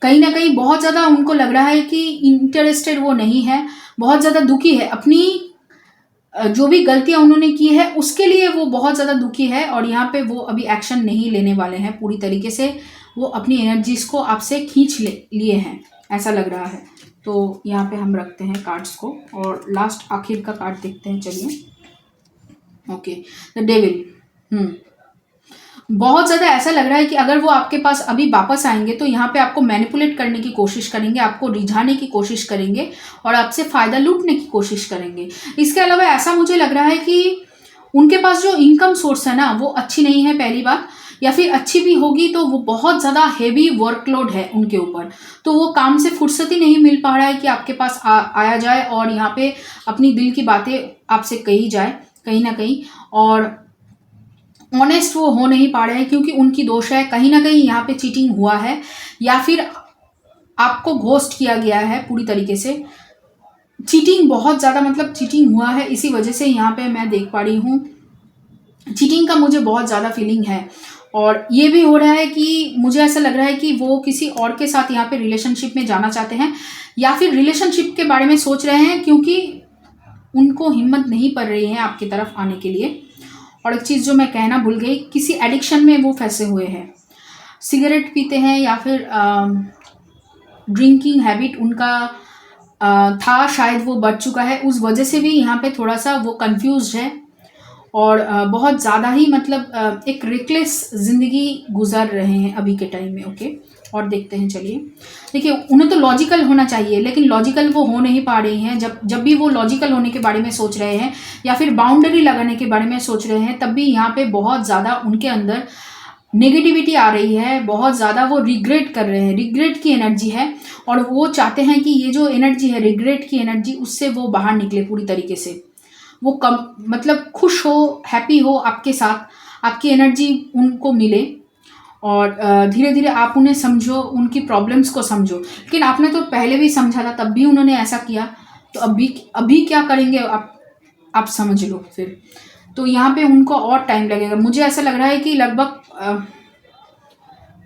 कहीं ना कहीं बहुत ज़्यादा उनको लग रहा है कि इंटरेस्टेड वो नहीं है, बहुत ज़्यादा दुखी है, अपनी जो भी गलतियां उन्होंने की है उसके लिए वो बहुत ज़्यादा दुखी है, और यहाँ पे वो अभी एक्शन नहीं लेने वाले हैं पूरी तरीके से। वो अपनी एनर्जीज को आपसे खींच लिए हैं, ऐसा लग रहा है। तो यहाँ पे हम रखते हैं कार्ड्स को, और लास्ट आखिर का कार्ड देखते हैं, चलिए। Okay, the devil. बहुत ज़्यादा ऐसा लग रहा है कि अगर वो आपके पास अभी वापस आएंगे तो यहाँ पे आपको मैनिपुलेट करने की कोशिश करेंगे, आपको रिझाने की कोशिश करेंगे, और आपसे फ़ायदा लूटने की कोशिश करेंगे। इसके अलावा ऐसा मुझे लग रहा है कि उनके पास जो इनकम सोर्स है ना, वो अच्छी नहीं है पहली बात, या फिर अच्छी भी होगी तो वो बहुत ज़्यादा हेवी वर्कलोड है उनके ऊपर, तो वो काम से फुर्सत ही नहीं मिल पा रहा है कि आपके पास आया जाए और यहाँ पे अपनी दिल की बातें आपसे कही जाए कहीं ना कहीं, और ऑनेस्ट वो हो नहीं पा रहे हैं, क्योंकि उनकी दोष है, कहीं ना कहीं यहाँ पे चीटिंग हुआ है, या फिर आपको घोस्ट किया गया है पूरी तरीके से। चीटिंग बहुत ज़्यादा, मतलब चीटिंग हुआ है, इसी वजह से यहाँ पे मैं देख पा रही हूँ चीटिंग का मुझे बहुत ज़्यादा फीलिंग है। और ये भी हो रहा है कि मुझे ऐसा लग रहा है कि वो किसी और के साथ यहाँ पे रिलेशनशिप में जाना चाहते हैं, या फिर रिलेशनशिप के बारे में सोच रहे हैं, क्योंकि उनको हिम्मत नहीं पड़ रही है आपकी तरफ आने के लिए। और एक चीज़ जो मैं कहना भूल गई, किसी एडिक्शन में वो फंसे हुए हैं, सिगरेट पीते हैं या फिर ड्रिंकिंग हैबिट उनका था, शायद वो बढ़ चुका है, उस वजह से भी यहाँ पे थोड़ा सा वो कंफ्यूज है। और बहुत ज़्यादा ही मतलब एक रेकलेस ज़िंदगी गुजार रहे हैं अभी के टाइम में। ओके, और देखते हैं, चलिए देखिए, उन्हें तो लॉजिकल होना चाहिए, लेकिन लॉजिकल वो हो नहीं पा रही हैं। जब भी वो लॉजिकल होने के बारे में सोच रहे हैं या फिर बाउंड्री लगाने के बारे में सोच रहे हैं, तब भी यहाँ पे बहुत ज़्यादा उनके अंदर नेगेटिविटी आ रही है, बहुत ज़्यादा वो रिग्रेट कर रहे हैं, रिग्रेट की एनर्जी है। और वो चाहते हैं कि ये जो एनर्जी है, रिग्रेट की एनर्जी, उससे वो बाहर निकले पूरी तरीके से। वो कम मतलब खुश हो, हैप्पी हो आपके साथ, आपकी एनर्जी उनको मिले, और धीरे धीरे आप उन्हें समझो, उनकी प्रॉब्लम्स को समझो। लेकिन आपने तो पहले भी समझा था, तब भी उन्होंने ऐसा किया, तो अभी क्या करेंगे आप समझ लो फिर। तो यहाँ पे उनको और टाइम लगेगा। मुझे ऐसा लग रहा है कि लगभग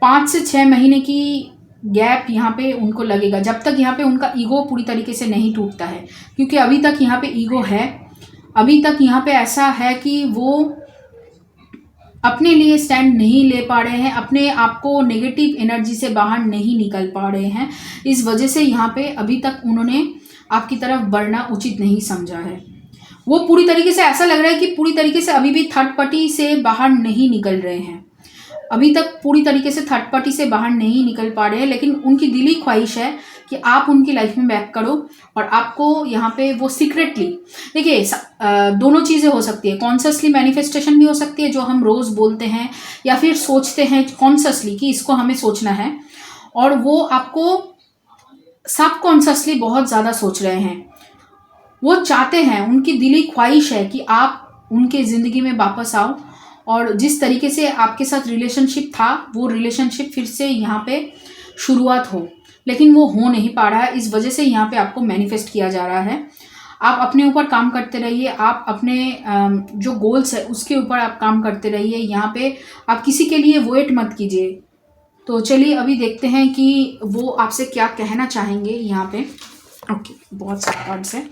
5 से 6 महीने की गैप यहाँ पे उनको लगेगा, जब तक यहाँ पे उनका ईगो पूरी तरीके से नहीं टूटता है। क्योंकि अभी तक यहाँ पे ईगो है, अभी तक यहाँ पे ऐसा है कि वो अपने लिए स्टैंड नहीं ले पा रहे हैं, अपने आप को नेगेटिव एनर्जी से बाहर नहीं निकल पा रहे हैं। इस वजह से यहाँ पे अभी तक उन्होंने आपकी तरफ बढ़ना उचित नहीं समझा है। वो पूरी तरीके से ऐसा लग रहा है कि पूरी तरीके से अभी भी थर्ड पार्टी से बाहर नहीं निकल रहे हैं, अभी तक पूरी तरीके से थर्ड पार्टी से बाहर नहीं निकल पा रहे हैं। लेकिन उनकी दिली ख्वाहिश है कि आप उनकी लाइफ में बैक करो, और आपको यहाँ पे वो सीक्रेटली, देखिए दोनों चीज़ें हो सकती है, कॉन्शियसली मैनिफेस्टेशन भी हो सकती है जो हम रोज़ बोलते हैं, या फिर सोचते हैं कॉन्शियसली कि इसको हमें सोचना है, और वो आपको सब कॉन्शियसली बहुत ज़्यादा सोच रहे हैं। वो चाहते हैं, उनकी दिली ख्वाहिश है कि आप उनके ज़िंदगी में वापस आओ, और जिस तरीके से आपके साथ रिलेशनशिप था, वो रिलेशनशिप फिर से यहाँ पे शुरुआत हो। लेकिन वो हो नहीं पा रहा है, इस वजह से यहाँ पे आपको मैनिफेस्ट किया जा रहा है। आप अपने ऊपर काम करते रहिए, आप अपने जो गोल्स है उसके ऊपर आप काम करते रहिए। यहाँ पे आप किसी के लिए वेट मत कीजिए। तो चलिए अभी देखते हैं कि वो आपसे क्या कहना चाहेंगे यहाँ पे। ओके, बहुत सारे कार्ड्स हैं,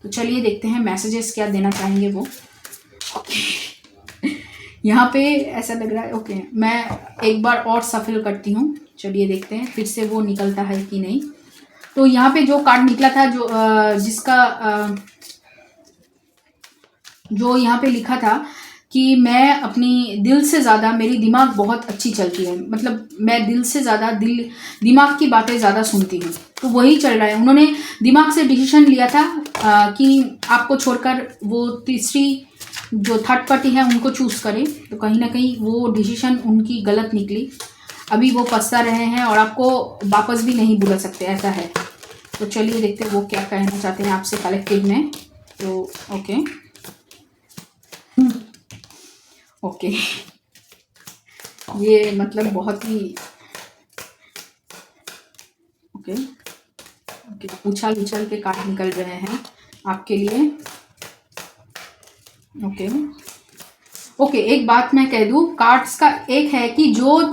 तो चलिए देखते हैं मैसेजेस क्या देना चाहेंगे वो। ओके, यहाँ पे ऐसा लग रहा है। ओके, मैं एक बार और सफल करती हूँ, चलिए देखते हैं फिर से वो निकलता है कि नहीं। तो यहाँ पे जो कार्ड निकला था, जो जो यहाँ पे लिखा था कि मैं अपनी दिल से ज़्यादा, मेरी दिमाग बहुत अच्छी चलती है, मतलब मैं दिल से ज़्यादा दिमाग की बातें ज़्यादा सुनती हूँ। तो वही चल रहा है। उन्होंने दिमाग से डिसीजन लिया था कि आपको छोड़कर वो तीसरी जो थर्ड पार्टी है उनको चूज़ करें, तो कहीं ना कहीं वो डिसीजन उनकी गलत निकली। अभी वो पछता रहे हैं और आपको वापस भी नहीं बुला सकते, ऐसा है। तो चलिए देखते हैं वो क्या कहना चाहते हैं आपसे कलेक्टिव में। तो ओके, ये मतलब बहुत ही ओके उछल उछल के कार्ड निकल रहे हैं आपके लिए। ओके, एक बात मैं कह दूं, कार्ड्स का एक है कि जो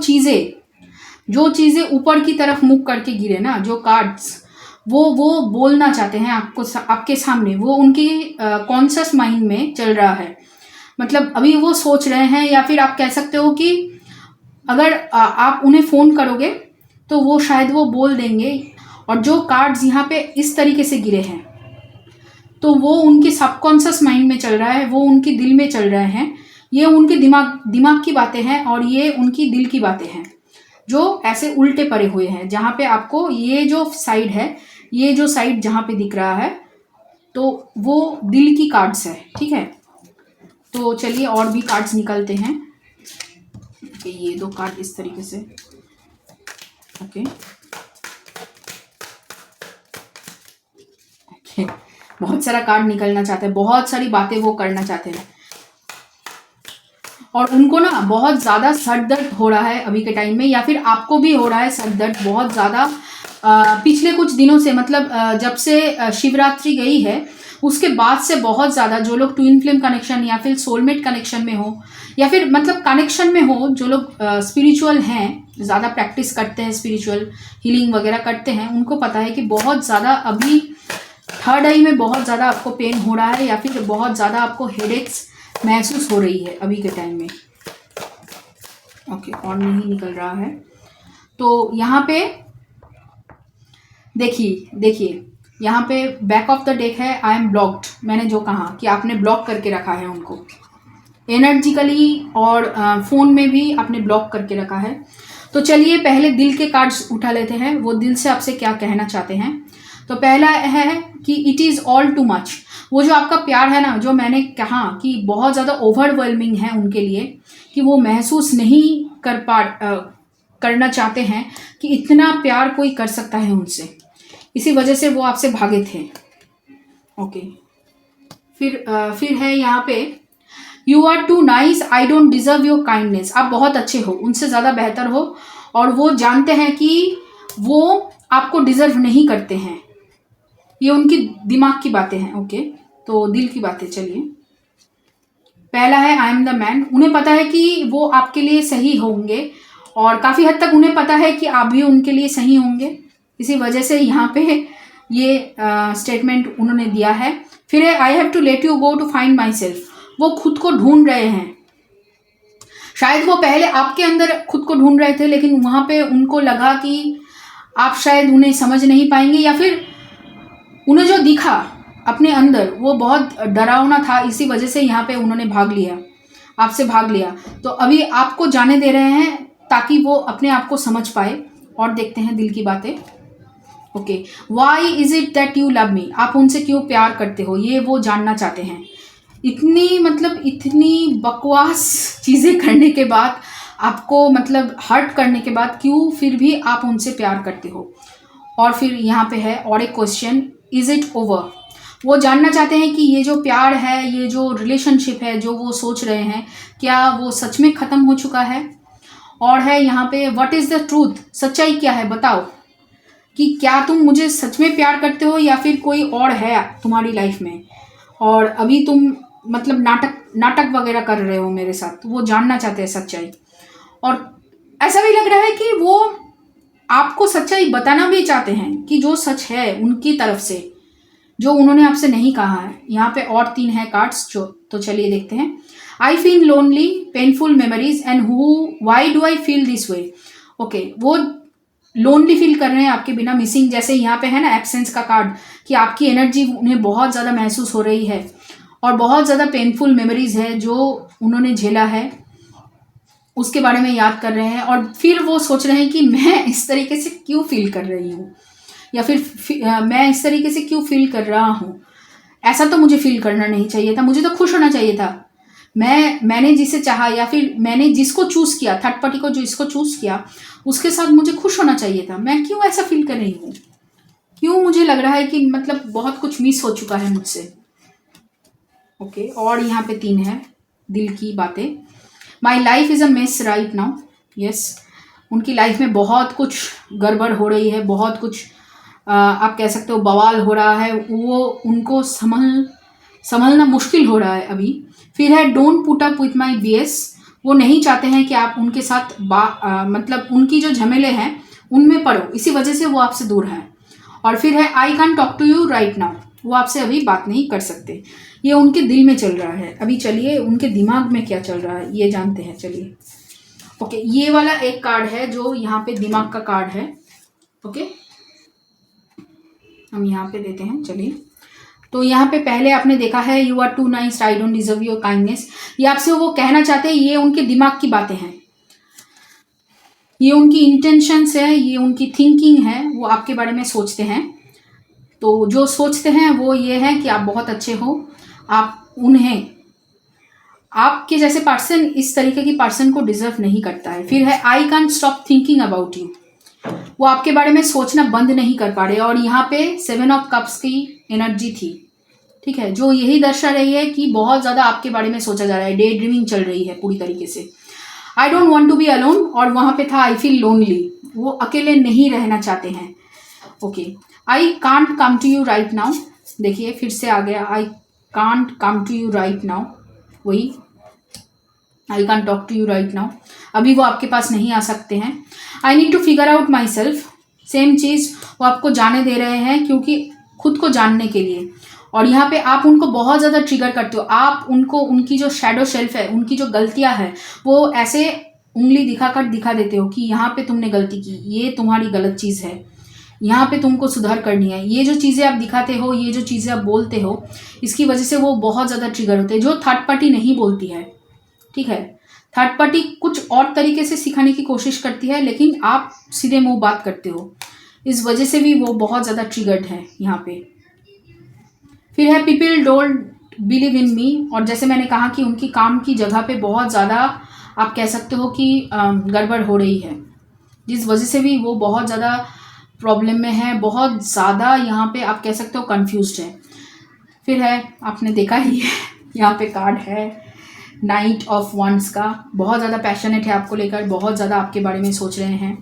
चीज़ें ऊपर की तरफ मुख करके गिरे ना, जो कार्ड्स वो बोलना चाहते हैं आपके सामने, वो उनकी कॉन्शियस माइंड में चल रहा है। मतलब अभी वो सोच रहे हैं, या फिर आप कह सकते हो कि अगर आप उन्हें फ़ोन करोगे तो वो शायद वो बोल देंगे। और जो कार्ड्स यहाँ पे इस तरीके से गिरे हैं, तो वो उनके सबकॉन्शियस माइंड में चल रहा है, वो उनके दिल में चल रहे हैं। ये उनके दिमाग की बातें हैं, और ये उनकी दिल की बातें हैं, जो ऐसे उल्टे पड़े हुए हैं। जहाँ पे आपको ये जो साइड है, ये जो साइड जहाँ पे दिख रहा है, तो वो दिल की कार्ड्स है, ठीक है। तो चलिए और भी कार्ड्स निकलते हैं। ओके, ये 2 कार्ड इस तरीके से। ओके, बहुत सारा कार्ड निकलना चाहते हैं, बहुत सारी बातें वो करना चाहते हैं, और उनको ना बहुत ज़्यादा सर दर्द हो रहा है अभी के टाइम में, या फिर आपको भी हो रहा है सर दर्द बहुत ज़्यादा, पिछले कुछ दिनों से, मतलब जब से शिवरात्रि गई है उसके बाद से बहुत ज़्यादा जो लोग ट्विन फ्लेम कनेक्शन या फिर सोलमेट कनेक्शन में हो, या फिर मतलब कनेक्शन में हो, जो लोग स्पिरिचुअल हैं, ज़्यादा प्रैक्टिस करते हैं, स्पिरिचुअल हीलिंग वगैरह करते हैं, उनको पता है कि बहुत ज़्यादा अभी थर्ड आई में बहुत ज़्यादा आपको पेन हो रहा है, या फिर बहुत ज़्यादा आपको हेडेक्स महसूस हो रही है अभी के टाइम में। ओके, और नहीं निकल रहा है। तो यहाँ पे देखिए यहाँ पे बैक ऑफ द डेक है आई एम ब्लॉक्ड। मैंने जो कहा कि आपने ब्लॉक करके रखा है उनको एनर्जिकली, और फ़ोन में भी आपने ब्लॉक करके रखा है। तो चलिए पहले दिल के कार्ड्स उठा लेते हैं, वो दिल से आपसे क्या कहना चाहते हैं। तो पहला है कि it is all too much. वो जो आपका प्यार है ना, जो मैंने कहा कि बहुत ज़्यादा ओवरवेलमिंग है उनके लिए, कि वो महसूस नहीं करना चाहते हैं कि इतना प्यार कोई कर सकता है उनसे, इसी वजह से वो आपसे भागे थे। ओके, फिर है यहाँ पे you are too nice, I don't deserve your kindness. आप बहुत अच्छे हो, उनसे ज़्यादा बेहतर हो, और वो जानते हैं कि वो आपको डिजर्व नहीं करते हैं। ये उनकी दिमाग की बातें हैं। ओके, तो दिल की बातें। चलिए, पहला है आई एम द मैन। उन्हें पता है कि वो आपके लिए सही होंगे, और काफ़ी हद तक उन्हें पता है कि आप भी उनके लिए सही होंगे, इसी वजह से यहाँ पे ये स्टेटमेंट उन्होंने दिया है। फिर है I have to let you go to find myself. वो खुद को ढूंढ रहे हैं, शायद वो पहले आपके अंदर खुद को ढूंढ रहे थे, लेकिन वहाँ पे उनको लगा कि आप शायद उन्हें समझ नहीं पाएंगे, या फिर उन्हें जो दिखा अपने अंदर वो बहुत डरावना था, इसी वजह से यहाँ पे उन्होंने आपसे भाग लिया। तो अभी आपको जाने दे रहे हैं ताकि वो अपने आप को समझ पाए। और देखते हैं दिल की बातें। Okay, why is it that you love me. आप उनसे क्यों प्यार करते हो, ये वो जानना चाहते हैं। इतनी बकवास चीज़ें करने के बाद, आपको मतलब हर्ट करने के बाद, क्यों फिर भी आप उनसे प्यार करते हो। और फिर यहाँ पे है और एक क्वेश्चन, इज़ इट ओवर। वो जानना चाहते हैं कि ये जो प्यार है, ये जो रिलेशनशिप है, जो वो सोच रहे हैं, क्या वो सच में ख़त्म हो चुका है। और है यहाँ पे व्हाट इज़ द ट्रूथ। सच्चाई क्या है, बताओ कि क्या तुम मुझे सच में प्यार करते हो, या फिर कोई और है तुम्हारी लाइफ में, और अभी तुम मतलब नाटक वगैरह कर रहे हो मेरे साथ। वो जानना चाहते हैं सच्चाई, और ऐसा भी लग रहा है कि वो आपको सच्चाई बताना भी चाहते हैं कि जो सच है उनकी तरफ से, जो उन्होंने आपसे नहीं कहा है। यहाँ पे और 3 है कार्ड्स जो, तो चलिए देखते हैं। I feel lonely, painful memories and why do I feel this way. Okay, वो लोनली फील कर रहे हैं आपके बिना, मिसिंग, जैसे यहाँ पे है ना एब्सेंस का कार्ड, कि आपकी एनर्जी उन्हें बहुत ज़्यादा महसूस हो रही है, और बहुत ज़्यादा पेनफुल मेमोरीज है जो उन्होंने झेला है, उसके बारे में याद कर रहे हैं। और फिर वो सोच रहे हैं कि मैं इस तरीके से क्यों फील कर रही हूँ, या फिर मैं इस तरीके से क्यों फील कर रहा हूँ। ऐसा तो मुझे फील करना नहीं चाहिए था, मुझे तो खुश होना चाहिए था। मैंने जिसे चाहा, या फिर मैंने जिसको चूज़ किया, थर्ड पार्टी को जो इसको चूज़ किया, उसके साथ मुझे खुश होना चाहिए था। मैं क्यों ऐसा फील कर रही हूँ, क्यों मुझे लग रहा है कि मतलब बहुत कुछ मिस हो चुका है मुझसे। ओके, और यहाँ पे 3 है दिल की बातें। My life is a mess right now. Yes, उनकी लाइफ में बहुत कुछ गड़बड़ हो रही है, बहुत कुछ आप कह सकते हो बवाल हो रहा है, वो उनको संभलना मुश्किल हो रहा है अभी। फिर है don't put up with my BS। वो नहीं चाहते हैं कि आप उनके साथ मतलब उनकी जो झमेले हैं उनमें पड़ो, इसी वजह से वो आपसे दूर हैं। और फिर है I can talk to you right now. वो आपसे अभी बात नहीं कर सकते, ये उनके दिल में चल रहा है अभी। चलिए उनके दिमाग में क्या चल रहा है ये जानते हैं। चलिए, ओके, ये वाला एक कार्ड है जो यहाँ पे दिमाग का कार्ड है। ओके, हम यहाँ पे देते हैं। चलिए, तो यहाँ पे पहले आपने देखा है you are too nice, I don't deserve your kindness. ये आपसे वो कहना चाहते हैं, ये उनके दिमाग की बातें हैं, ये उनकी इंटेंशंस है, ये उनकी थिंकिंग है, वो आपके बारे में सोचते हैं। तो जो सोचते हैं वो ये है कि आप बहुत अच्छे हो, आपके जैसे पर्सन इस तरीके की पर्सन को डिजर्व नहीं करता है। फिर है I can stop thinking about you. वो आपके बारे में सोचना बंद नहीं कर पा रहे। और यहाँ पे 7 ऑफ कप्स की एनर्जी थी, ठीक है, जो यही दर्शा रही है कि बहुत ज़्यादा आपके बारे में सोचा जा रहा है, डे ड्रीमिंग चल रही है पूरी तरीके से। I don't want to be alone, और वहाँ पे था आई फील लोनली। वो अकेले नहीं रहना चाहते हैं, okay, I can't come to you right now, देखिए फिर से आ गया, I can't come to you right now, वही I can't talk to you right now, अभी वो आपके पास नहीं आ सकते हैं। I need to figure out myself, same चीज़ वो आपको जाने दे रहे हैं, क्योंकि खुद को जानने के लिए। और यहाँ पे आप उनको बहुत ज़्यादा ट्रिगर करते हो, आप उनको उनकी जो शैडो शेल्फ है, उनकी जो गलतियाँ हैं, वो ऐसे उंगली दिखाकर दिखा देते हो कि यहाँ पे तुमने गलती की, ये तुम्हारी गलत चीज़ है, यहाँ पे तुमको सुधार करनी है। ये जो चीज़ें आप दिखाते हो, ये जो चीज़ें आप बोलते हो, इसकी वजह से वो बहुत ज़्यादा ट्रिगर होते हैं। जो थर्ड पार्टी नहीं बोलती है, ठीक है, थर्ड पार्टी कुछ और तरीके से सिखाने की कोशिश करती है, लेकिन आप सीधे मुंह बात करते हो, इस वजह से भी वो बहुत ज़्यादा ट्रिगर्ड है यहाँ पे। फिर है पीपल डोंट बिलीव इन मी, और जैसे मैंने कहा कि उनकी काम की जगह पे बहुत ज़्यादा आप कह सकते हो कि गड़बड़ हो रही है, जिस वजह से भी वो बहुत ज़्यादा प्रॉब्लम में है, बहुत ज़्यादा यहाँ पे आप कह सकते हो कंफ्यूज्ड है। फिर है, आपने देखा ही है, यहाँ पे कार्ड है नाइट ऑफ वंड्स का, बहुत ज़्यादा पैशनेट है आपको लेकर, बहुत ज़्यादा आपके बारे में सोच रहे हैं,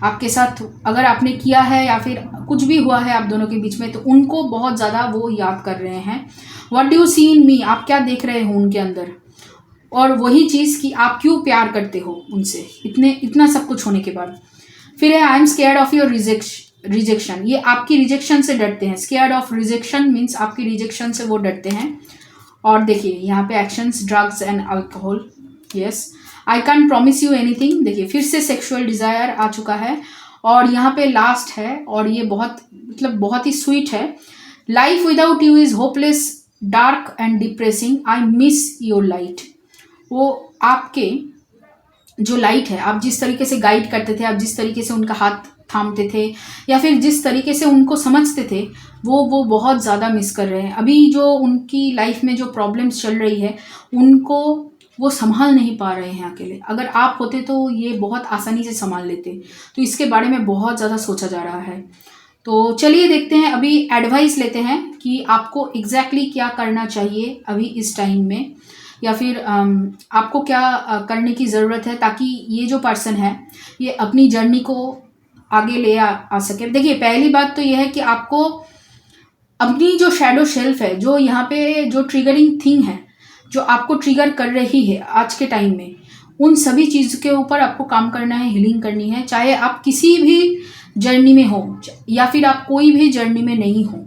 आपके साथ अगर आपने किया है या फिर कुछ भी हुआ है आप दोनों के बीच में, तो उनको बहुत ज़्यादा वो याद कर रहे हैं। व्हाट डू यू सी इन मी, आप क्या देख रहे हो उनके अंदर, और वही चीज़ कि आप क्यों प्यार करते हो उनसे इतना सब कुछ होने के बाद। फिर है I am scared of your rejection, ये आपकी रिजेक्शन से डरते हैं। स्केयर्ड ऑफ रिजेक्शन मीन्स आपकी रिजेक्शन से वो डरते हैं। और देखिए यहाँ पे actions, drugs and alcohol, yes. I can promise you anything, देखिए फिर से सेक्सुअल डिज़ायर आ चुका है, और यहाँ पे लास्ट है, और ये बहुत ही स्वीट है। Life without you is hopeless, dark and depressing, I miss your light. वो आपके जो लाइट है, आप जिस तरीके से गाइड करते थे, आप जिस तरीके से उनका हाथ थामते थे, या फिर जिस तरीके से उनको समझते थे, वो बहुत ज़्यादा मिस कर रहे हैं। अभी जो उनकी लाइफ में जो प्रॉब्लम्स चल रही है, उनको वो संभाल नहीं पा रहे हैं अकेले। अगर आप होते तो ये बहुत आसानी से संभाल लेते, तो इसके बारे में बहुत ज़्यादा सोचा जा रहा है। तो चलिए देखते हैं, अभी एडवाइस लेते हैं कि आपको एग्जैक्टली क्या करना चाहिए अभी इस टाइम में, या फिर आपको क्या करने की ज़रूरत है, ताकि ये जो पर्सन है ये अपनी जर्नी को आगे ले आ सके। देखिए पहली बात तो ये है कि आपको अपनी जो शैडो शेल्फ है, जो यहाँ पे जो ट्रिगरिंग थिंग है, जो आपको ट्रिगर कर रही है आज के टाइम में, उन सभी चीज़ के ऊपर आपको काम करना है, हीलिंग करनी है। चाहे आप किसी भी जर्नी में हो, या फिर आप कोई भी जर्नी में नहीं हो,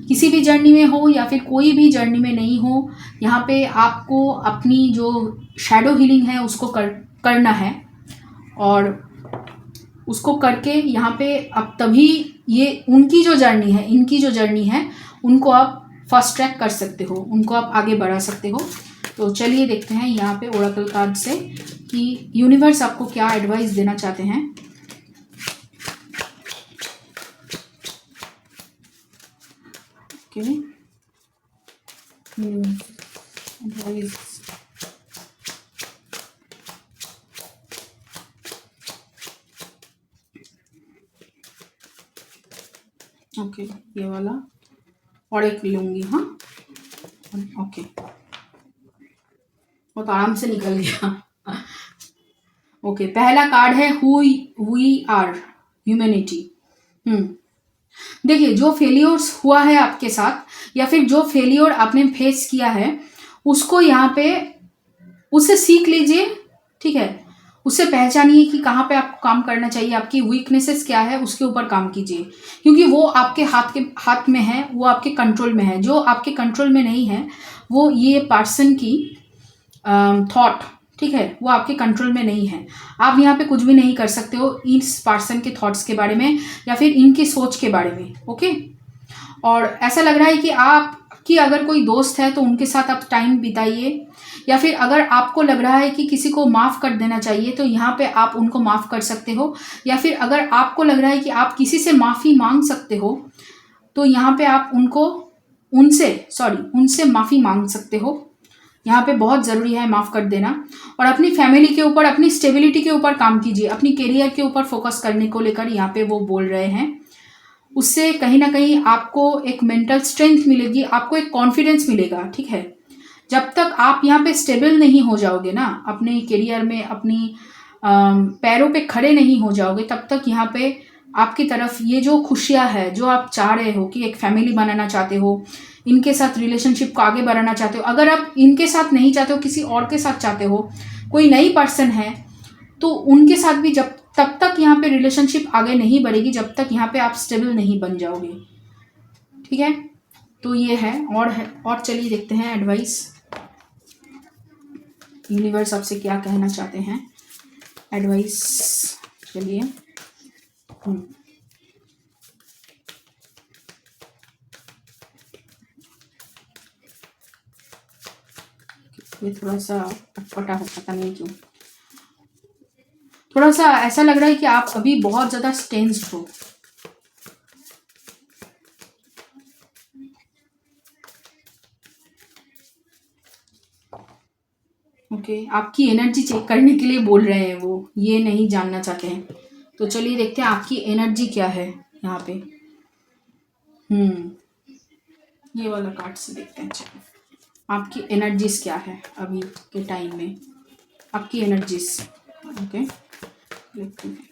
किसी भी जर्नी में हो या फिर कोई भी जर्नी में नहीं हो, यहाँ पे आपको अपनी जो शैडो हीलिंग है उसको करना है, और उसको करके यहाँ पे अब तभी ये उनकी जो जर्नी है, इनकी जो जर्नी है, उनको आप फास्ट ट्रैक कर सकते हो, उनको आप आगे बढ़ा सकते हो। तो चलिए देखते हैं यहाँ पे ओरेकल कार्ड से कि यूनिवर्स आपको क्या एडवाइस देना चाहते हैं। ओके, एडवाइस, ओके, ये वाला और एक लूँगी, हाँ, ओके, वो तो आराम से निकल गया। ओके, पहला कार्ड है हु वी आर, ह्यूमैनिटी। देखिए जो फेलियर्स हुआ है आपके साथ, या फिर जो फेलियर आपने फेस किया है, उसको यहाँ पे उससे सीख लीजिए, ठीक है, उससे पहचानिए कि कहाँ पे आपको काम करना चाहिए, आपकी वीकनेसेस क्या है, उसके ऊपर काम कीजिए, क्योंकि वो आपके हाथ में है, वो आपके कंट्रोल में है। जो आपके कंट्रोल में नहीं है, वो ये पर्सन की थॉट, ठीक है, वो आपके कंट्रोल में नहीं है। आप यहाँ पे कुछ भी नहीं कर सकते हो इस पर्सन के थॉट्स के बारे में, या फिर इनकी सोच के बारे में, ओके। और ऐसा लग रहा है कि आपकी अगर कोई दोस्त है तो उनके साथ आप टाइम बिताइए, या फिर अगर आपको लग रहा है कि किसी को माफ़ कर देना चाहिए, तो यहाँ पे आप उनको माफ़ कर सकते हो। या फिर अगर आपको लग रहा है कि आप किसी से माफ़ी मांग सकते हो, तो यहाँ पे आप उनसे माफ़ी मांग सकते हो। यहाँ पे बहुत ज़रूरी है माफ़ कर देना। और अपनी फैमिली के ऊपर, अपनी स्टेबिलिटी के ऊपर काम कीजिए, अपनी करियर के ऊपर फोकस करने को लेकर यहाँ पे वो बोल रहे हैं। उससे कहीं ना कहीं आपको एक मेंटल स्ट्रेंथ मिलेगी, आपको एक कॉन्फिडेंस मिलेगा, ठीक है। जब तक आप यहाँ पे स्टेबल नहीं हो जाओगे ना, अपने करियर में अपनी पैरों पे खड़े नहीं हो जाओगे, तब तक यहाँ पे आपकी तरफ ये जो खुशियाँ है, जो आप चाह रहे हो कि एक फैमिली बनाना चाहते हो, इनके साथ रिलेशनशिप को आगे बढ़ाना चाहते हो, अगर आप इनके साथ नहीं चाहते हो, किसी और के साथ चाहते हो, कोई नई पर्सन है, तो उनके साथ भी जब तब तक यहाँ पे रिलेशनशिप आगे नहीं बढ़ेगी जब तक यहाँ पे आप स्टेबल नहीं बन जाओगे। ठीक है, तो ये है। और चलिए देखते हैं एडवाइस यूनिवर्स आपसे क्या कहना चाहते हैं। एडवाइस चलिए। ये थोड़ा सा अटपटा हो, पता नहीं क्यों। थोड़ा सा ऐसा लग रहा है कि आप अभी बहुत ज़्यादा टेंस्ड हो। ओके, आपकी एनर्जी चेक करने के लिए बोल रहे हैं वो, ये नहीं जानना चाहते हैं। तो चलिए देखते हैं आपकी एनर्जी क्या है यहाँ पे। ये वाला कार्ड से देखते हैं। चलिए, आपकी एनर्जीज क्या है अभी के टाइम में, आपकी एनर्जीज। ओके, देखते हैं।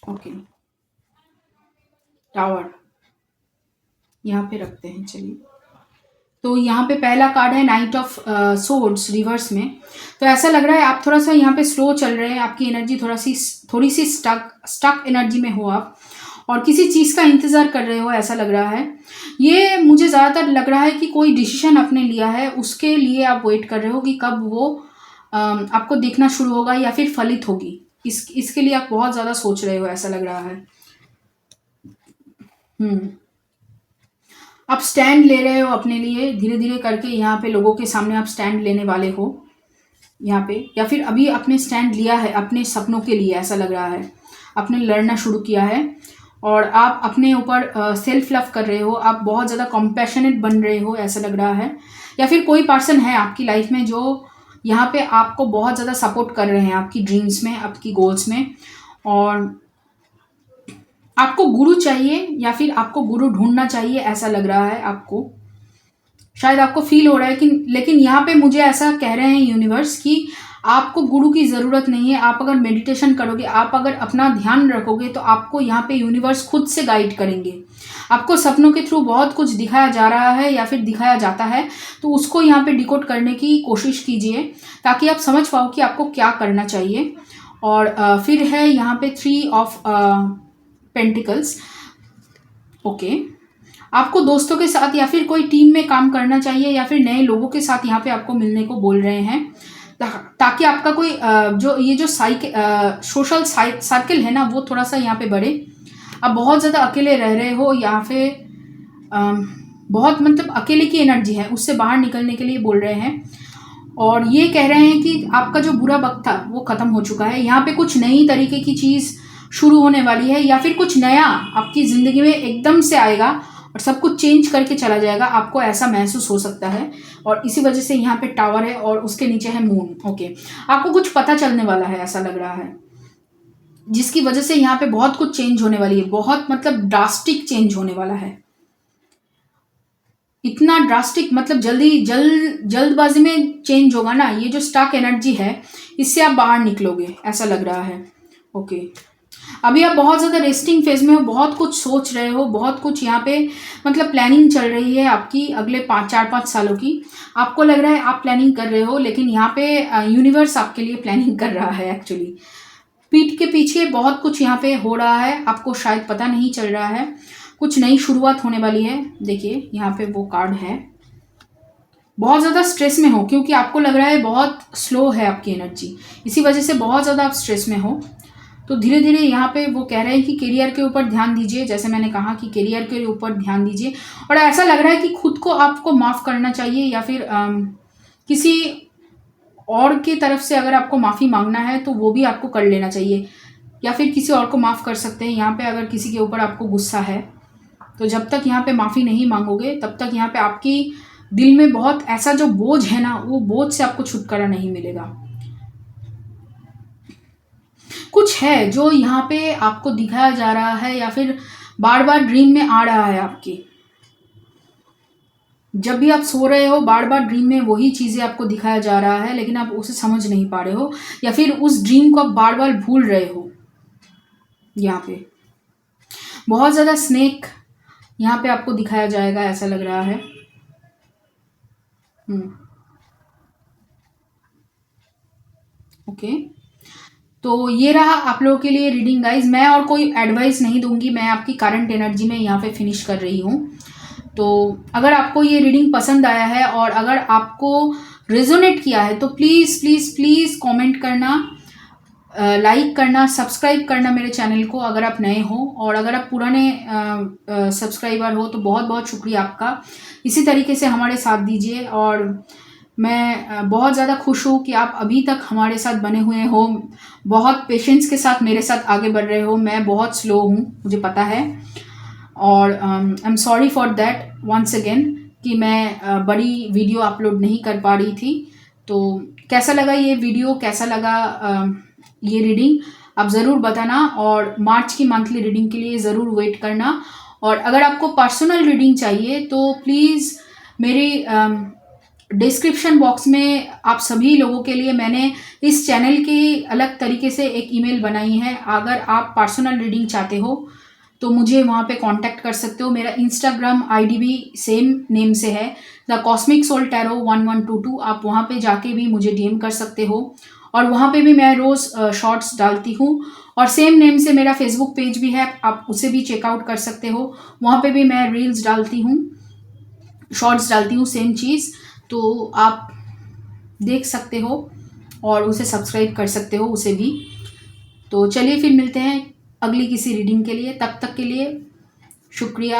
ओके, टावर यहाँ पे रखते हैं। चलिए, तो यहाँ पे पहला कार्ड है नाइट ऑफ सोर्ड्स रिवर्स में। तो ऐसा लग रहा है आप थोड़ा सा यहाँ पे स्लो चल रहे हैं, आपकी एनर्जी थोड़ी सी स्टक एनर्जी में हो आप, और किसी चीज़ का इंतज़ार कर रहे हो, ऐसा लग रहा है। ये मुझे ज़्यादातर लग रहा है कि कोई डिसीजन आपने लिया है, उसके लिए आप वेट कर रहे हो कि कब वो आपको देखना शुरू होगा या फिर फलित होगी। इसके लिए आप बहुत ज़्यादा सोच रहे हो, ऐसा लग रहा है। आप स्टैंड ले रहे हो अपने लिए, धीरे धीरे करके यहाँ पे लोगों के सामने आप स्टैंड लेने वाले हो यहाँ पे, या फिर अभी आपने स्टैंड लिया है अपने सपनों के लिए, ऐसा लग रहा है। आपने लड़ना शुरू किया है और आप अपने ऊपर सेल्फ लव कर रहे हो, आप बहुत ज़्यादा कॉम्पैशनेट बन रहे हो, ऐसा लग रहा है। या फिर कोई पर्सन है आपकी लाइफ में जो यहाँ पे आपको बहुत ज़्यादा सपोर्ट कर रहे हैं आपकी ड्रीम्स में, आपकी गोल्स में, और आपको गुरु चाहिए या फिर आपको गुरु ढूंढना चाहिए, ऐसा लग रहा है आपको। शायद आपको फील हो रहा है कि, लेकिन यहाँ पे मुझे ऐसा कह रहे हैं यूनिवर्स कि आपको गुरु की ज़रूरत नहीं है। आप अगर मेडिटेशन करोगे, आप अगर अपना ध्यान रखोगे, तो आपको यहाँ पे यूनिवर्स खुद से गाइड करेंगे। आपको सपनों के थ्रू बहुत कुछ दिखाया जा रहा है या फिर दिखाया जाता है, तो उसको यहाँ पे डिकोड करने की कोशिश कीजिए ताकि आप समझ पाओ कि आपको क्या करना चाहिए। और फिर है यहाँ पे 3 ऑफ पेंटिकल्स। ओके, आपको दोस्तों के साथ या फिर कोई टीम में काम करना चाहिए या फिर नए लोगों के साथ यहाँ पे आपको मिलने को बोल रहे हैं, ताकि आपका कोई जो सोशल सर्कल है ना, वो थोड़ा सा यहाँ पे बढ़े। आप बहुत ज़्यादा अकेले रह रहे हो यहाँ पे, बहुत मतलब अकेले की एनर्जी है, उससे बाहर निकलने के लिए बोल रहे हैं। और ये कह रहे हैं कि आपका जो बुरा वक्त था वो ख़त्म हो चुका है। यहाँ पे कुछ नई तरीके की चीज़ शुरू होने वाली है, या फिर कुछ नया आपकी ज़िंदगी में एकदम से आएगा और सब कुछ चेंज करके चला जाएगा, आपको ऐसा महसूस हो सकता है। और इसी वजह से यहाँ पे टावर है और उसके नीचे है मून। ओके, आपको कुछ पता चलने वाला है, ऐसा लग रहा है, जिसकी वजह से यहाँ पे बहुत कुछ चेंज होने वाली है, बहुत मतलब ड्रास्टिक चेंज होने वाला है। इतना ड्रास्टिक मतलब जल्दबाजी में चेंज होगा ना। ये जो स्टक एनर्जी है, इससे आप बाहर निकलोगे, ऐसा लग रहा है। ओके, अभी आप बहुत ज़्यादा रेस्टिंग फेज में हो, बहुत कुछ सोच रहे हो, बहुत कुछ यहाँ पे मतलब प्लानिंग चल रही है आपकी अगले 4-5 सालों की। आपको लग रहा है आप प्लानिंग कर रहे हो, लेकिन यहाँ पे यूनिवर्स आपके लिए प्लानिंग कर रहा है एक्चुअली। पीठ के पीछे बहुत कुछ यहाँ पे हो रहा है, आपको शायद पता नहीं चल रहा है। कुछ नई शुरुआत होने वाली है। देखिए यहाँ पे वो कार्ड है, बहुत ज़्यादा स्ट्रेस में हो क्योंकि आपको लग रहा है बहुत स्लो है आपकी एनर्जी, इसी वजह से बहुत ज़्यादा आप स्ट्रेस में हो। तो धीरे धीरे यहाँ पे वो कह रहे हैं कि करियर के ऊपर ध्यान दीजिए, जैसे मैंने कहा कि करियर के ऊपर ध्यान दीजिए। और ऐसा लग रहा है कि खुद को आपको माफ़ करना चाहिए, या फिर किसी और की तरफ से अगर आपको माफ़ी मांगना है तो वो भी आपको कर लेना चाहिए, या फिर किसी और को माफ़ कर सकते हैं। यहाँ पे अगर किसी के ऊपर आपको गुस्सा है, तो जब तक यहाँ पे माफ़ी नहीं मांगोगे तब तक यहाँ पे आपकी दिल में बहुत ऐसा जो बोझ है ना, वो बोझ से आपको छुटकारा नहीं मिलेगा। कुछ है जो यहाँ पे आपको दिखाया जा रहा है या फिर बार बार ड्रीम में आ रहा है आपकी। जब भी आप सो रहे हो बार बार ड्रीम में वही चीज़ें आपको दिखाया जा रहा है, लेकिन आप उसे समझ नहीं पा रहे हो या फिर उस ड्रीम को आप बार बार भूल रहे हो। यहाँ पे बहुत ज़्यादा स्नेक यहाँ पे आपको दिखाया जाएगा, ऐसा लग रहा है। ओके, तो ये रहा आप लोगों के लिए रीडिंग गाइज। मैं और कोई एडवाइस नहीं दूंगी, मैं आपकी करंट एनर्जी में यहाँ पे फिनिश कर रही हूँ। तो अगर आपको ये रीडिंग पसंद आया है और अगर आपको रेजोनेट किया है तो प्लीज़ प्लीज़ प्लीज़ कमेंट करना, लाइक करना, सब्सक्राइब करना मेरे चैनल को अगर आप नए हो, और अगर आप पुराने सब्सक्राइबर हो तो बहुत बहुत शुक्रिया आपका। इसी तरीके से हमारे साथ दीजिए, और मैं बहुत ज़्यादा खुश हूँ कि आप अभी तक हमारे साथ बने हुए हो, बहुत पेशेंस के साथ मेरे साथ आगे बढ़ रहे हो। मैं बहुत स्लो हूँ, मुझे पता है, और I am sorry for that once again कि मैं बड़ी वीडियो अपलोड नहीं कर पा रही थी। तो कैसा लगा ये वीडियो, कैसा लगा ये रीडिंग, आप ज़रूर बताना, और मार्च की मंथली रीडिंग के लिए ज़रूर वेट करना। और अगर आपको पर्सनल रीडिंग चाहिए तो प्लीज़ मेरी डिस्क्रिप्शन बॉक्स में आप सभी लोगों के लिए मैंने इस चैनल की अलग तरीके से एक ईमेल बनाई है। अगर आप पर्सनल रीडिंग चाहते हो तो मुझे वहाँ पे कांटेक्ट कर सकते हो। मेरा इंस्टाग्राम आईडी भी सेम नेम से है, द कॉस्मिक सोल टैरो 1122। आप वहाँ पे जाके भी मुझे डीएम कर सकते हो, और वहाँ पे भी मैं रोज़ शॉर्ट्स डालती हूँ, और सेम नेम से मेरा फेसबुक पेज भी है, आप उसे भी चेकआउट कर सकते हो। वहाँ पे भी मैं रील्स डालती हूँ, शॉर्ट्स डालती हूँ, सेम चीज़, तो आप देख सकते हो और उसे सब्सक्राइब कर सकते हो उसे भी। तो चलिए फिर मिलते हैं अगली किसी रीडिंग के लिए, तब तक के लिए शुक्रिया।